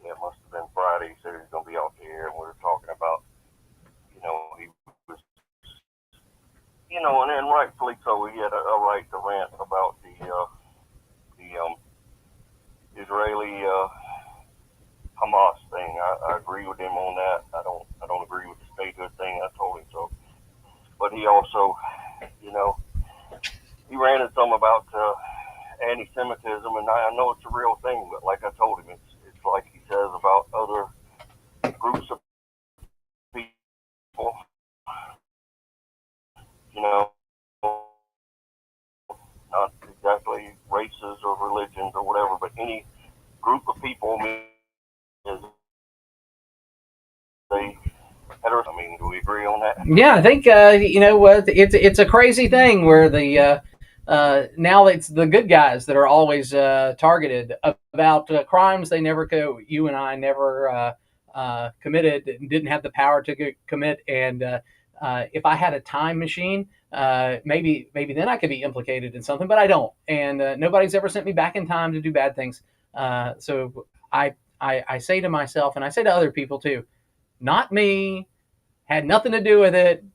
yeah, it must have been Friday. He said he was going to be off the air, and we were talking about, he was, and rightfully so, he had a right to rant about the Israeli Hamas thing. I agree with him on that. I don't agree with the statehood thing. I told him so. But he also, he ranted some about anti-Semitism, and I know it's a real thing. But like I told him, it's like he says about other groups of people. Not exactly races or religions or whatever, but any group of people is they. I mean, do we agree on that? Yeah, I think it's a crazy thing where the now it's the good guys that are always targeted about crimes they never you and I never committed and didn't have the power to commit. And if I had a time machine, maybe then I could be implicated in something, but I don't. And nobody's ever sent me back in time to do bad things. So I say to myself, and I say to other people too, not me, had nothing to do with it,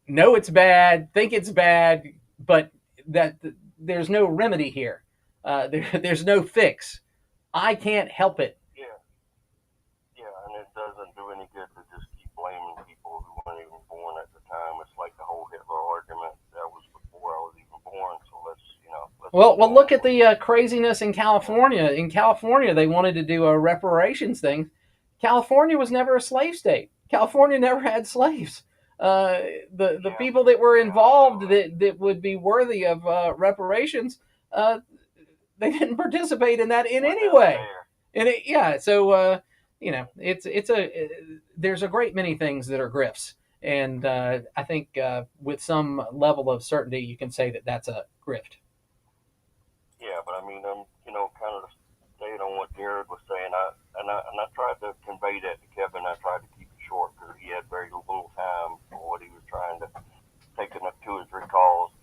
know it's bad, think it's bad, but that there's no remedy here. There's no fix. I can't help it. Yeah, and it doesn't do any good to just keep blaming people who weren't even born at the time. It's like the whole Hitler argument. That was before I was even born, so let's Well, look at the craziness in California. In California, they wanted to do a reparations thing. California was never a slave state. California never had slaves. The people that were involved that would be worthy of reparations, they didn't participate in that in any way. And there's a great many things that are grifts, and I think with some level of certainty you can say that that's a grift. Yeah, but I mean, kind of staying on what Jared was saying, I tried to convey that to Kevin. I tried to keep it short because he had very little time for what he was trying to take enough 2 or 3 calls.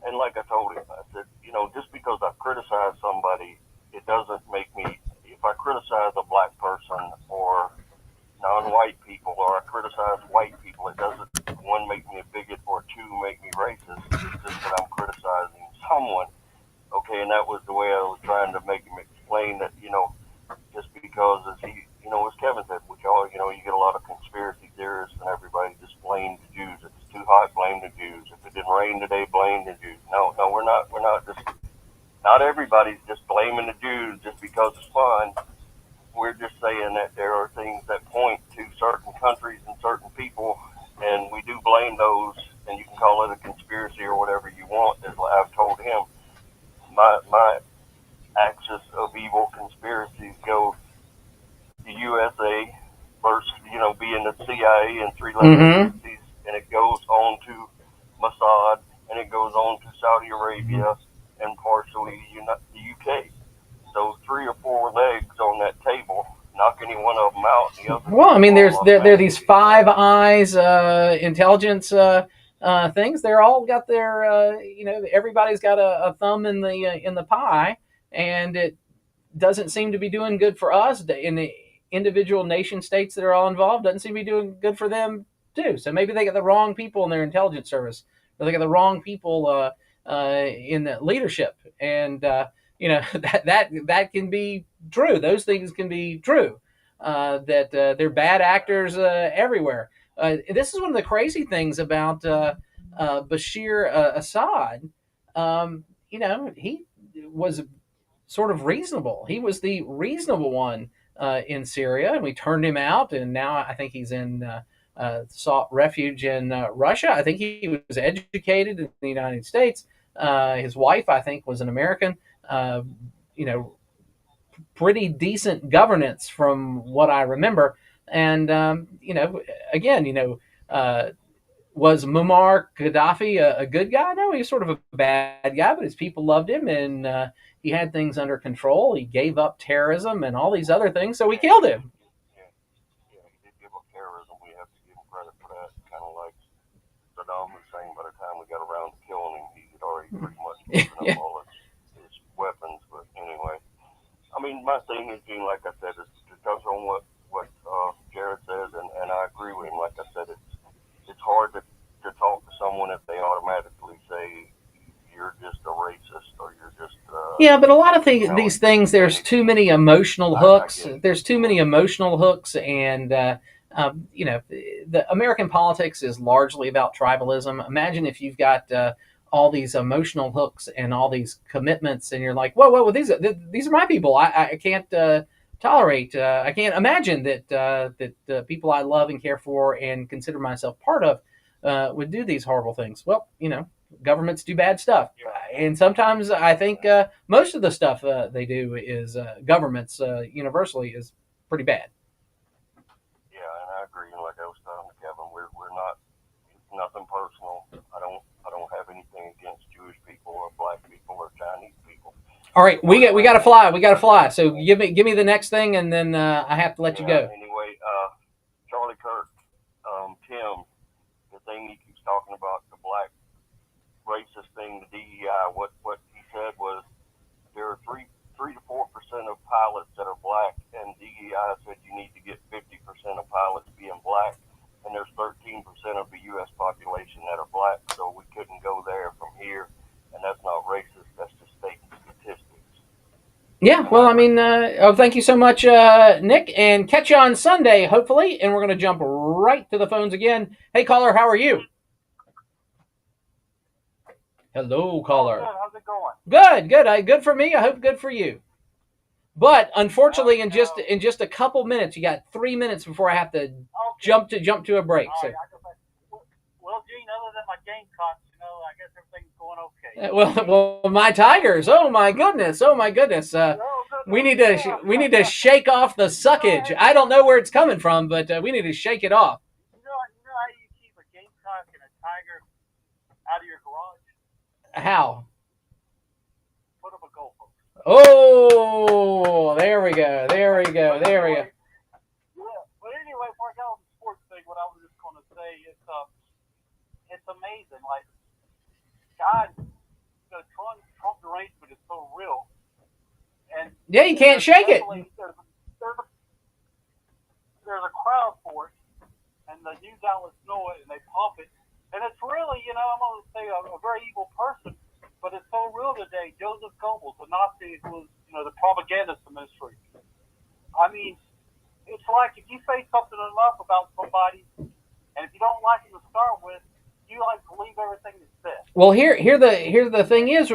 And like I told him, I said, just because I criticize somebody, it doesn't make me. If I criticize a black person or non-white people, or I criticize white people, it doesn't, 1, make me a bigot, or 2, make me racist. It's just that I'm criticizing someone. Okay, and that was the way I was trying to make him explain that, just because, as Kevin said, which you get a lot of conspiracy theorists and everybody just blame the Jews. If it's too hot, blame the Jews. If it didn't rain today, blame the Jews. No, we're not just, not everybody's just blaming the Jews just because it's fun. We're just saying that there are things that point to certain countries and certain people, and we do blame those, and you can call it a conspiracy or whatever you want, as I've told him. My axis of evil conspiracies go the USA versus, being the CIA and 3-letter agencies, and it goes on to Mossad, and it goes on to Saudi Arabia, and partially the UK. So 3 or 4 legs on that table. Knock any one of them out. The other well, I mean, there are these Five Eyes intelligence things. They're all got their, everybody's got a thumb in the pie, and it doesn't seem to be doing good for us. In the individual nation states that are all involved, doesn't seem to be doing good for them too. So maybe they got the wrong people in their intelligence service, or they got the wrong people in the leadership, and that can be true. Those things can be true. That they're bad actors everywhere. This is one of the crazy things about Bashir Assad. He was sort of reasonable. He was the reasonable one in Syria, and we turned him out, and now I think he's in sought refuge in Russia. I think he was educated in the United States. His wife, I think, was an American. Pretty decent governance from what I remember. And again, was Muammar Gaddafi a good guy? No, he was sort of a bad guy, but his people loved him, and he had things under control. He gave up terrorism and all these other things, so we killed him. Yeah, he did give up terrorism. We have to give him credit for that. Kind of like Saddam Hussein. By the time we got around to killing him, he had already pretty much given up all his weapons. But anyway, I mean, my thing is, Gene, like I said, is to touch on what Jared says, and I agree with him. Like I said, it's hard to talk to someone if they automatically say you're just a racist or you're just yeah, but a lot of these things, there's too many emotional hooks. There's too many emotional hooks, and the American politics is largely about tribalism. Imagine if you've got all these emotional hooks and all these commitments, and you're like, whoa, these are my people. I can't tolerate. I can't imagine that people I love and care for and consider myself part of would do these horrible things. Well, governments do bad stuff, and sometimes I think most of the stuff they do is governments universally is pretty bad. Yeah, and I agree. Like I was telling Kevin, we're not. It's nothing personal. I don't have anything against Jewish people or black people or Chinese people. All right, we got to fly. We got to fly. So give me the next thing, and then I have to let you go. Anyway, Charlie Kirk, Tim, the thing he keeps talking about, the black racist thing, the DEI. What he said was there are 3 to 4% of pilots that are black, and DEI said you need to get 50% of pilots being black, and there's 13% of the U.S. population that are black, so we couldn't go there from here, and that's not racist. That's just state statistics. Yeah, well, I mean, thank you so much, Nick, and catch you on Sunday, hopefully, and we're going to jump right to the phones again. Hey, caller, how are you? Hello, caller. Good. How's it going? Good. Good for me. I hope good for you. But unfortunately, in just a couple minutes, you got 3 minutes before I have to jump to a break. So. Well, Gene, other than my Gamecocks, I guess everything's going okay. Well, my Tigers. Oh my goodness. We need to shake off the suckage. I don't know where it's coming from, but we need to shake it off. You know how you keep a Gamecock and a Tiger out of your garage? How? Put up a goalpost. Oh, there we go. Yeah, but anyway, before I got on the sports thing, what I was just going to say is, it's amazing. Like, God, the Trump derangement is so real. And yeah, you can't shake it. There's a crowd for it, and the news outlets know it, and they pump it. And it's really, I'm going to say a very evil person, but it's so real today. Joseph Goebbels, the Nazi who was, the propagandist administration. I mean, it's like if you say something enough about somebody, and if you don't like him to start with, you believe everything that's said. Well, here the thing is,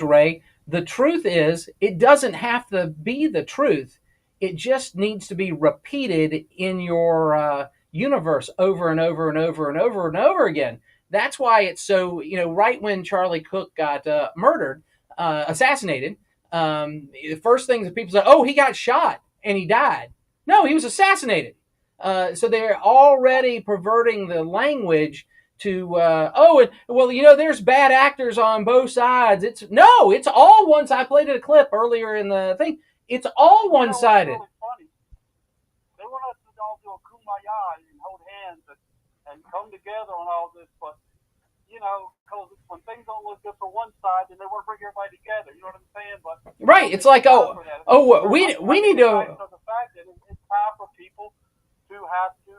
Ray. The truth is, it doesn't have to be the truth. It just needs to be repeated in your universe over and over and over and over and over again. That's why it's so, right when Charlie Cook got murdered, assassinated, the first thing that people say, oh, he got shot and he died. No, he was assassinated. So they're already perverting the language to, there's bad actors on both sides. It's all one side. I played a clip earlier in the thing. It's all one-sided. Really funny. They want us to all do a kumbaya and hold hands and come together on all this, but, because when things don't look good for one side, then they want to bring everybody together. You know what I'm saying? But right. It's like, we need to. The fact that it's time for people to have to.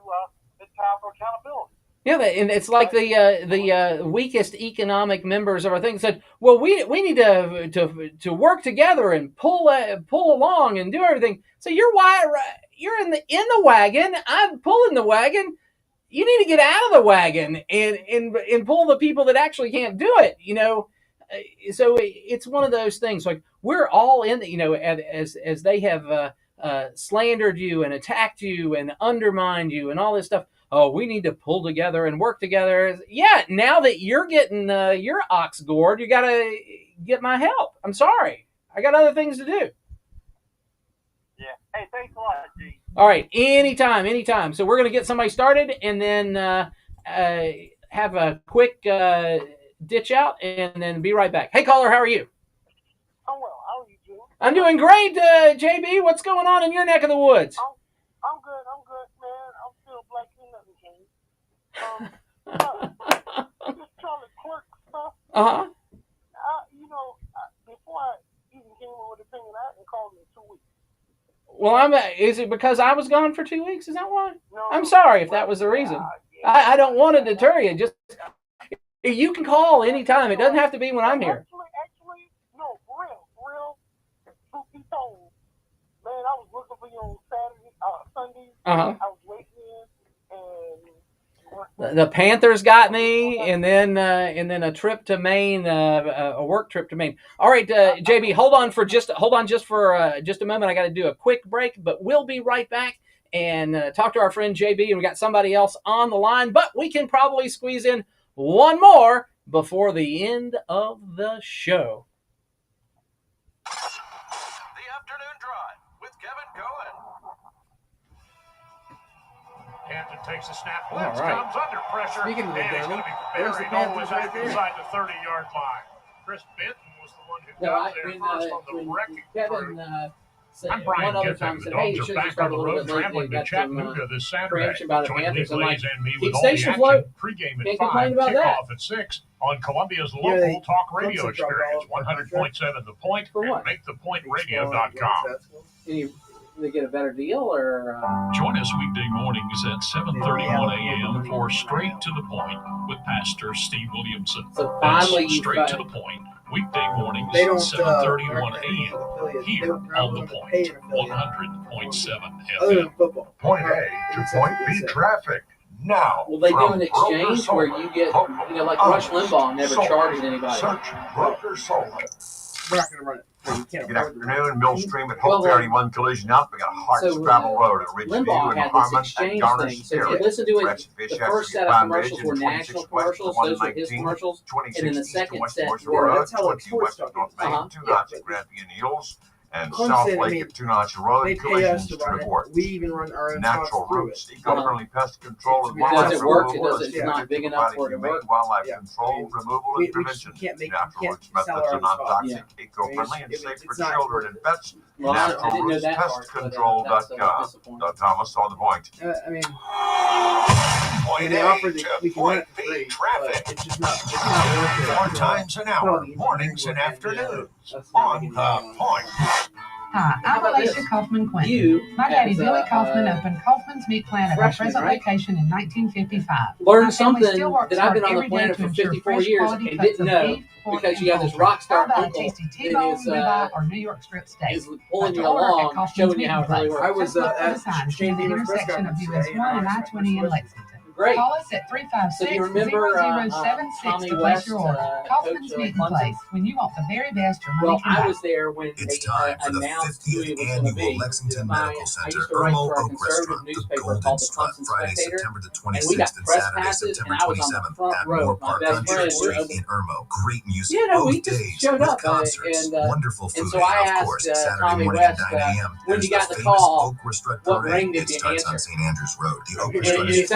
It's time for accountability. Yeah, and it's like the weakest economic members of our thing said, well, we need to work together and pull along and do everything. So you're in the wagon. I'm pulling the wagon. You need to get out of the wagon and pull the people that actually can't do it. So it's one of those things. Like we're all in as they have slandered you and attacked you and undermined you and all this stuff. oh, we need to pull together and work together. Yeah, now that you're getting your ox gored, you got to get my help. I'm sorry. I got other things to do. Yeah. Hey, thanks a lot, G. All right. Anytime. So we're going to get somebody started and then have a quick ditch out and then be right back. Hey, caller, how are you? I'm well. How are you doing? I'm doing great, JB. What's going on in your neck of the woods? I'm good, man. I'm still black and nothing changed. Just trying to clerk stuff. Uh-huh. Before I even came over with opinion, I hadn't called in 2 weeks. Well, is it because I was gone for 2 weeks? Is that why? No. I'm sorry if that was the reason. I don't want to deter you. Just you can call anytime. It doesn't have to be when I'm here. Actually, no, for real. Truth be told, man, I was looking for you on Sundays. Uh-huh. I was waiting and the Panthers got me, and then a trip to Maine, a work trip to Maine. All right, JB, hold on just for a moment. I got to do a quick break, but we'll be right back and talk to our friend JB. And we got somebody else on the line, but we can probably squeeze in one more before the end of the show. The Afternoon Drive with Kevin Cohen. Hampton takes a snap, blitz, comes under pressure, Speaking of the and he's devil, going to be there's the buried Panthers almost right there. inside the 30-yard line. Chris Benton was the one who got there first on the wrecking crew. I'm Brian Gifford. The Dogs are back on the road traveling to Chattanooga this Saturday. Join Lee Blaze and me with all the action. Pregame at 5, kickoff at 6 on Columbia's local talk radio experience. 100.7 The Point and MakeThePointRadio.com. They get a better deal, or join us weekday mornings at 7:31 a.m. for Straight to the Point with Pastor Steve Williamson. So finally, that's Straight to the Point. Weekday mornings at 7:31 a.m. here on the Point, 100.7 FM. Point A to Point B traffic now. Will they do an exchange where you get, like Rush Limbaugh never charged anybody? Search Broker Solar. We're not going to run it. Good afternoon, Millstream at Hope 31 Collision Up. We got Harts Gravel Road at Ridgeview Limbaugh and had this Harmon at exchange Garner's thing. So if you Ferry. listen to it, the first set of commercials were national commercials. Those were his commercials. And then the second set were... That's how it's West North Main, 2 Notch at Grampian Hills, and South Lake at 2 Notch Road. They pay us to run it. We even run our own natural routes, eco-friendly pest control and does it work? It's removal. not big enough for it to work. Wildlife control, removal, and prevention. Natural roots methods are non-toxic, eco-friendly, and safe for children and pets. Natural roots pest control.com. Thomas on the Point. They offer that we can run it for free, traffic. It's just not worth it. 4 times an hour, mornings and afternoons, on the Point. Hi, I'm Alicia Kaufman-Quinn. My daddy, Billy Kaufman, opened Kaufman's Meat Plant at our present location in 1955. Learned something that I've been on the planet for 54 years and didn't know, because you have this rock star uncle or New York strip steak. is pulling you along, showing you how it really works. I was at the intersection of US 1 and I-20 in Lexington. Great. Call us at 356-0076 to place your order. Kaufman's Meat and Place. When you want the very best your money can buy. I was there when it's time for the 50th annual Lexington Medical Center Irmo Oak Restaurant. The Golden Strut, Friday, September the 26th and Saturday, September 27th at Moore Park Country Street in Irmo. Great music both days with concerts, wonderful food, and of course, Saturday morning at 9 a.m. There's the famous Oak Restaurant Parade. It starts on St. Andrews Road. The Oak Restaurant is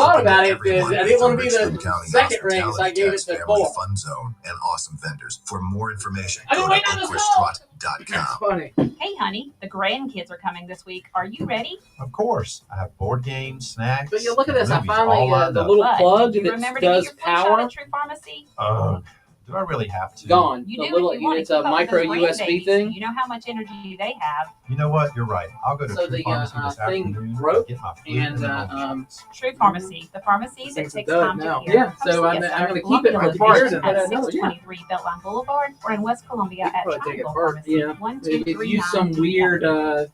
thought about it, I didn't want to be the second ring, so I gave it to 4. Fun zone and awesome vendors. For more information, go to oakrestaurant.com. That's funny. Hey, honey, the grandkids are coming this week. Are you ready? Of course. I have board games, snacks. But you look at this, I finally, the little plug that does power. True Pharmacy? Do I really have to? Gone. You the do little, what you want. It's a micro USB thing. You know how much energy they have. You know what? You're right. I'll go to True Pharmacy this afternoon broke, get my flu and True Pharmacy, the pharmacy that takes time to heal. Yeah, so I'm going to keep it apart. At 623 Beltline Boulevard or in West Columbia at Triangle Pharmacy. Yeah, if you some weird.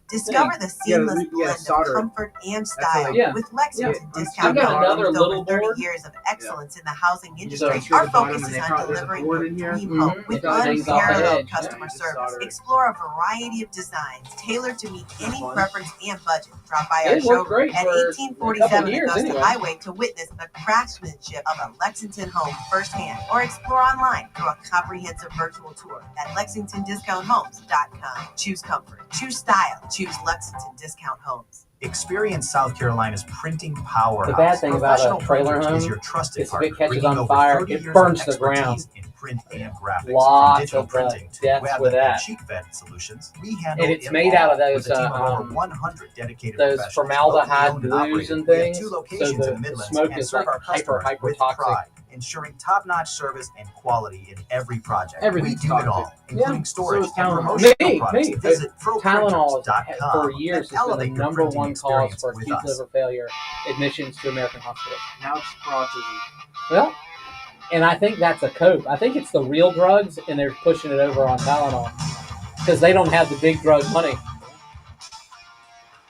Discover the seamless blend of comfort and style with Lexington Discount. I've got another little 30 years of excellence in the housing industry. Our focus is on delivering Jordan here. Dream home with unparalleled customer service. Explore a variety of designs tailored to meet any preference and budget. Drop by our showroom at 1847 Augusta Highway to witness the craftsmanship of a Lexington home firsthand, or explore online through a comprehensive virtual tour at LexingtonDiscountHomes.com. Choose comfort, choose style, choose Lexington Discount Homes. Experience South Carolina's printing powerhouse. The bad thing about a trailer home is if it catches on fire, it burns the ground. In print and graphics. Lots From digital of printing to deaths web with that. cheek vent solutions, we handle And it's it made all out of those with a team of over 100 dedicated those professionals, formaldehyde locally owned and glues and operated. We have things, 2 so locations in the the Midlands smoke and is serve like our customers with hyper pride, toxic. ensuring top-notch service and quality in every project. Everything's we do it all, toxic. including Yeah, storage so and Tylenol. promotional products. Visit Tylenol ProPrinters.com for years and has been elevate the your number printing one cause experience for with acute us. liver failure admissions to American hospitals. Now it's for autism. Well, and I think that's a cope. I think it's the real drugs, and they're pushing it over on Tylenol because they don't have the big drug money.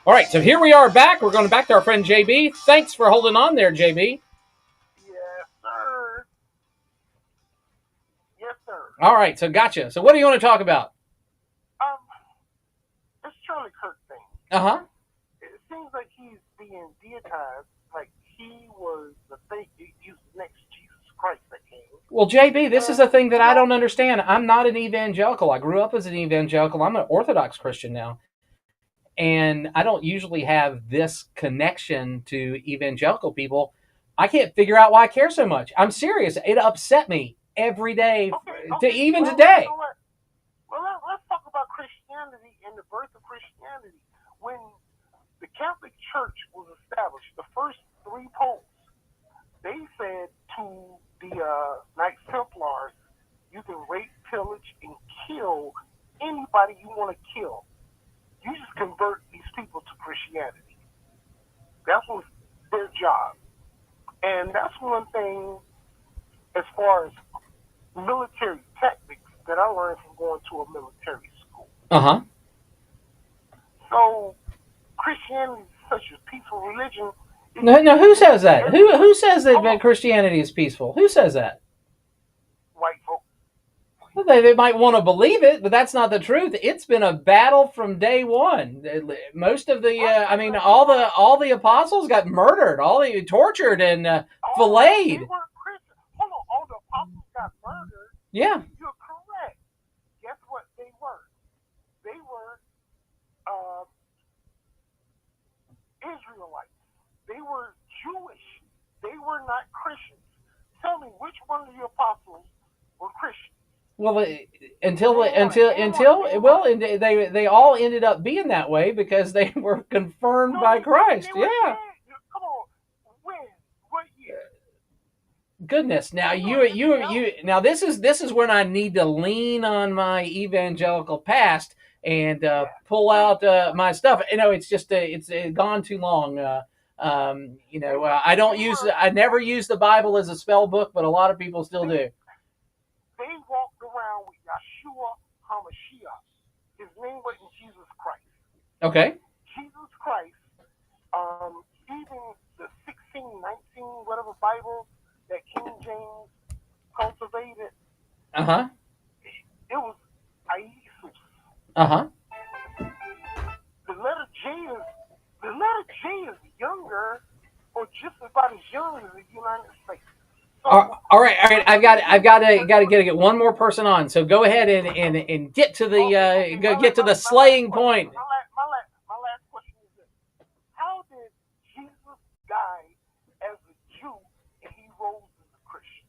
All right, so here we are back. We're going back to our friend JB. Thanks for holding on there, JB. Yes, sir. Yes, sir. All right, so gotcha. So what do you want to talk about? This Charlie Kirk thing. Uh-huh. It seems like he's being deitized, like he was the fake, he was the next Jesus Christ that came. Well, JB, this is a thing that I don't understand. I'm not an evangelical. I grew up as an evangelical. I'm an Orthodox Christian now. And I don't usually have this connection to evangelical people. I can't figure out why I care so much. I'm serious. It upset me every day, even today. You know what? Well, let's talk about Christianity and the birth of Christianity. When the Catholic Church was established, the first 3 popes, they said to the Knights Templars, you can rape, pillage, and kill anybody you want to kill. You just convert these people to Christianity. That was their job. And that's one thing as far as military tactics that I learned from going to a military school. Uh-huh. So Christianity is such a peaceful religion. No, who says that? Who says that Christianity is peaceful? Who says that? White folks. Well, they might want to believe it, but that's not the truth. It's been a battle from day one. Most of the, all the apostles got murdered, tortured and filleted. They weren't Christians. Hold on, all the apostles got murdered. Yeah. You're correct. Guess what they were? They were Israelites. They were Jewish. They were not Christians. Tell me which one of the apostles were Christians? Well, they all ended up being that way because they were confirmed by Christ. Yeah. Come on, when? What year? Goodness. Now now this is when I need to lean on my evangelical past and pull out my stuff. It's just it's gone too long. I never use the Bible as a spell book, but a lot of people still do. They walked around with Yeshua HaMashiach. His name wasn't Jesus Christ. Okay. Jesus Christ, even the 1619 whatever Bible that King James cultivated. Uh-huh. It was Iesus. Uh-huh. The letter J is younger, or just about as young as the United States. All right. I've got to get one more person on. So go ahead and get to the get to the slaying point. My last question is this: how did Jesus die as a Jew and he rose as a Christian?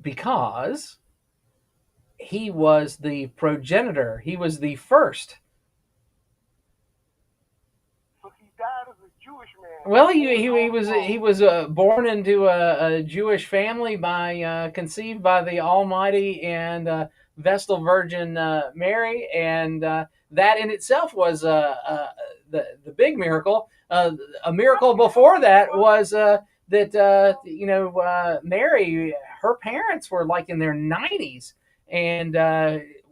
Because he was the progenitor. He was the first. So he died as a Jewish man. Well, he was born into a Jewish family conceived by the Almighty and Vestal Virgin Mary, and that in itself was the big miracle. A miracle before that was that Mary, her parents were like in their 90s, and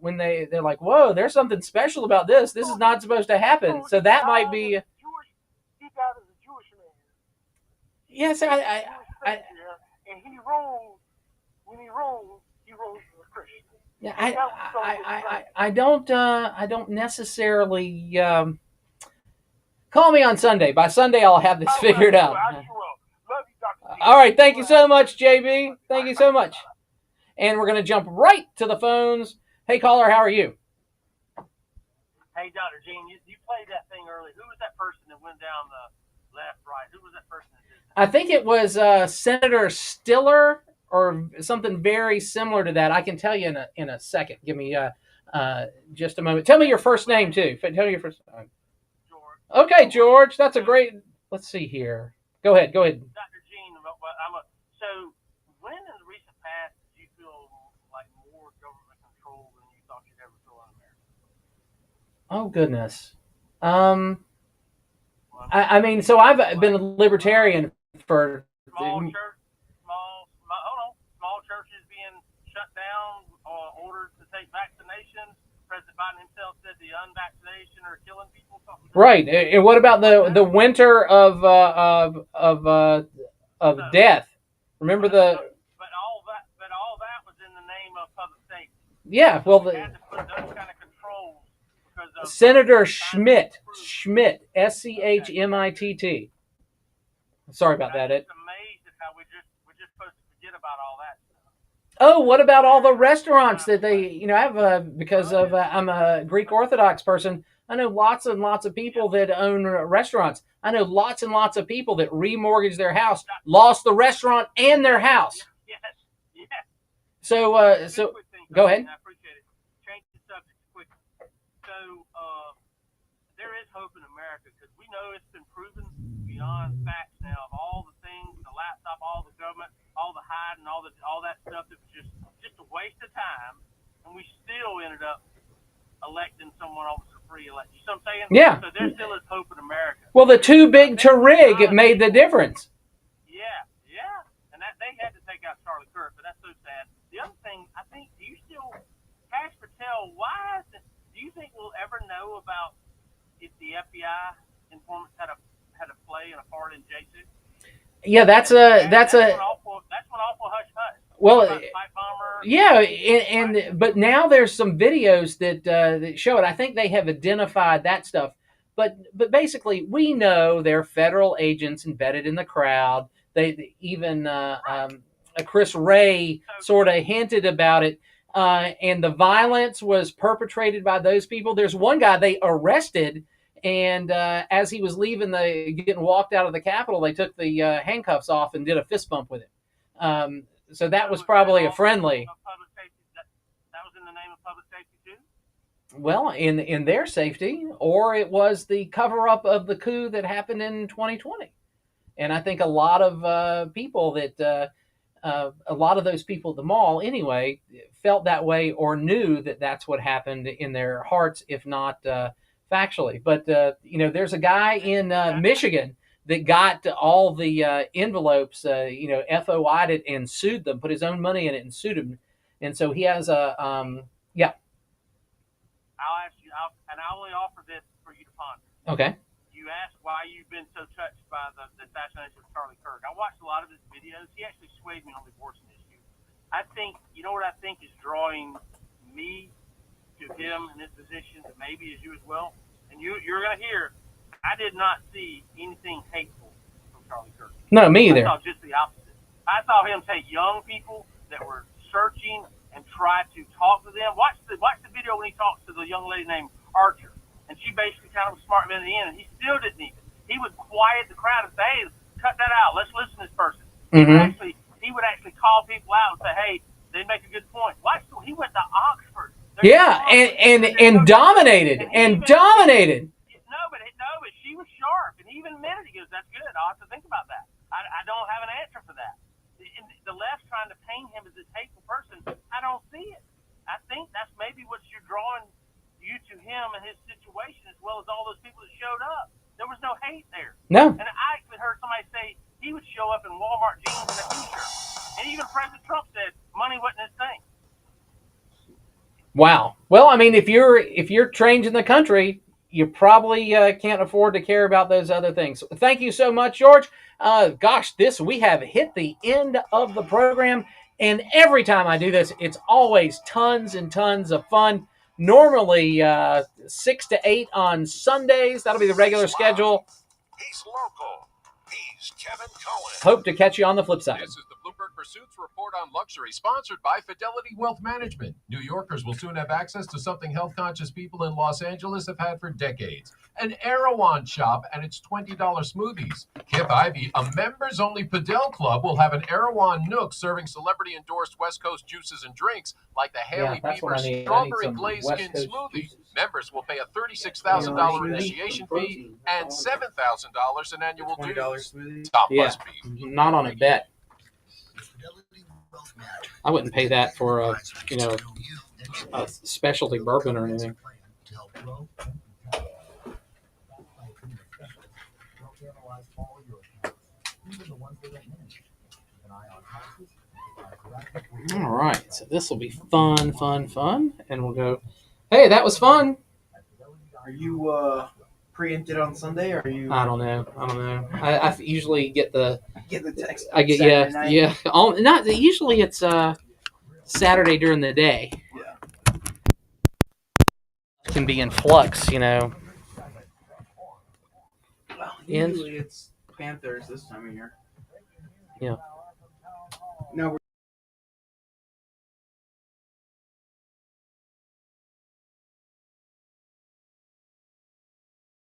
when they're like, whoa, there's something special about this. This is not supposed to happen. So that might be. He died as a Jewish man. Yes, there, and he rose. When he rose as a Christian. Yeah, I don't necessarily. Call me on Sunday. By Sunday, I'll have this figured out. All right. Thank you so much, JB. Thank you so much. And we're going to jump right to the phones. Hey, caller, how are you? Hey, Dr. Gene, you played that thing early. Who was that person that went down the left, right? Who was that person that did that? I think it was Senator Stiller or something very similar to that. I can tell you in a second. Give me just a moment. Tell me your first name, too. Tell me your first name. George. Okay, George. That's a great... Let's see here. Go ahead. Dr. Gene, so when in the recent past did you feel like more government control than you thought you'd ever feel in America? Oh, goodness. I mean, so I've been a libertarian for... Small churches being shut down or ordered to take vaccinations. President Biden himself said the unvaccinated are killing people. Right. And what about the winter of death? Remember the... But all that was in the name of public safety. Yeah, well, we had to put those kind of controls because of Senator Schmidt, SCHMITT. Sorry about that. I'm amazed at how we're just supposed to forget about all that stuff. Oh, what about all the restaurants that they, have, because of, I'm a Greek Orthodox person. I know lots and lots of people that own restaurants. I know lots and lots of people that remortgaged their house, lost the restaurant and their house. Yes. So go ahead. I appreciate it. Change the subject quickly. So there is hope in America because we know it's been proven beyond facts now of all the things, the laptop, all the government, all the hiding, all that stuff that was just a waste of time, and we still ended up electing someone almost a free election. You know what I'm saying? Yeah. So there still is hope in America. Well, the too big to rig, it made the difference. Yeah. And that they had to take out Charlie Kirk, but that's so sad. The other thing, I think, Cash Patel, do you think we'll ever know about if the FBI informants had a play and a part in J6? Yeah, that's one awful hush hush. Well, yeah, but now there's some videos that show it. I think they have identified that stuff. But basically, we know they're federal agents embedded in the crowd. They even Chris Wray sort of hinted about it, and the violence was perpetrated by those people. There's one guy they arrested, and as he was getting walked out of the Capitol, they took the handcuffs off and did a fist bump with him. So that was probably a friendly. That was in the name of public safety too? Well, in their safety, or it was the cover-up of the coup that happened in 2020. And I think a lot of people a lot of those people at the mall anyway, felt that way or knew that that's what happened in their hearts, if not factually. But, there's a guy in Michigan that got all the envelopes, FOI'd it and sued them, put his own money in it and sued him. And so he has yeah. I'll ask you, and I only offer this for you to ponder. Okay. You asked why you've been so touched by the assassination of Charlie Kirk. I watched a lot of his videos. He actually swayed me on the abortion issue. I think, what I think is drawing me to him in this position, that maybe is you as well, and you're going to hear, I did not see anything hateful from Charlie Kirk. No, me either. I saw just the opposite. I saw him take young people that were searching and try to talk to them. Watch the video when he talks to the young lady named Archer, and she basically kind of was smart man at the end, and he still didn't even. He would quiet the crowd and say, "Hey, cut that out. Let's listen to this person." Mm-hmm. He would actually call people out and say, "Hey, they make a good point." Watch, he went to Oxford. And dominated and dominated. No, but she was sharp, and he even admitted, he goes, "That's good. I'll have to think about that. I don't have an answer for that." The left's trying to paint him as this hateful person. I don't see it. I think that's maybe what you're drawing you to him and his situation, as well as all those people that showed up. There was no hate there. No. And I actually heard somebody say he would show up in Walmart jeans and a t-shirt. And even President Trump said money wasn't his thing. Wow. Well, I mean, if you're changing the country, you probably can't afford to care about those other things. Thank you so much, George. Gosh, we have hit the end of the program, and every time I do this, it's always tons and tons of fun. Normally 6 to 8 on Sundays. That'll be the regular schedule. He's local. He's Kevin Cohen. Hope to catch you on the flip side. This is the Bloomberg Pursuits Report on Luxury, sponsored by Fidelity Wealth Management. New Yorkers will soon have access to something health-conscious people in Los Angeles have had for decades. An Erewhon shop and its $20 smoothies. Kip Ivey, a members-only Padel club, will have an Erewhon Nook serving celebrity-endorsed West Coast juices and drinks like the Haley Bieber Strawberry Glazed Skin Smoothie. Members will pay a $36,000 initiation fee and $7,000 in annual dues. Top must be. Not on a bet. I wouldn't pay that for a specialty bourbon or anything. All right, so this will be fun, and we'll go. Hey, that was fun. Are you preempted on Sunday, or are you? I don't know. I usually get the text. I get yeah. Usually it's Saturday during the day. Yeah. Can be in flux, Well, usually it's Panthers this time of year. Yeah. No.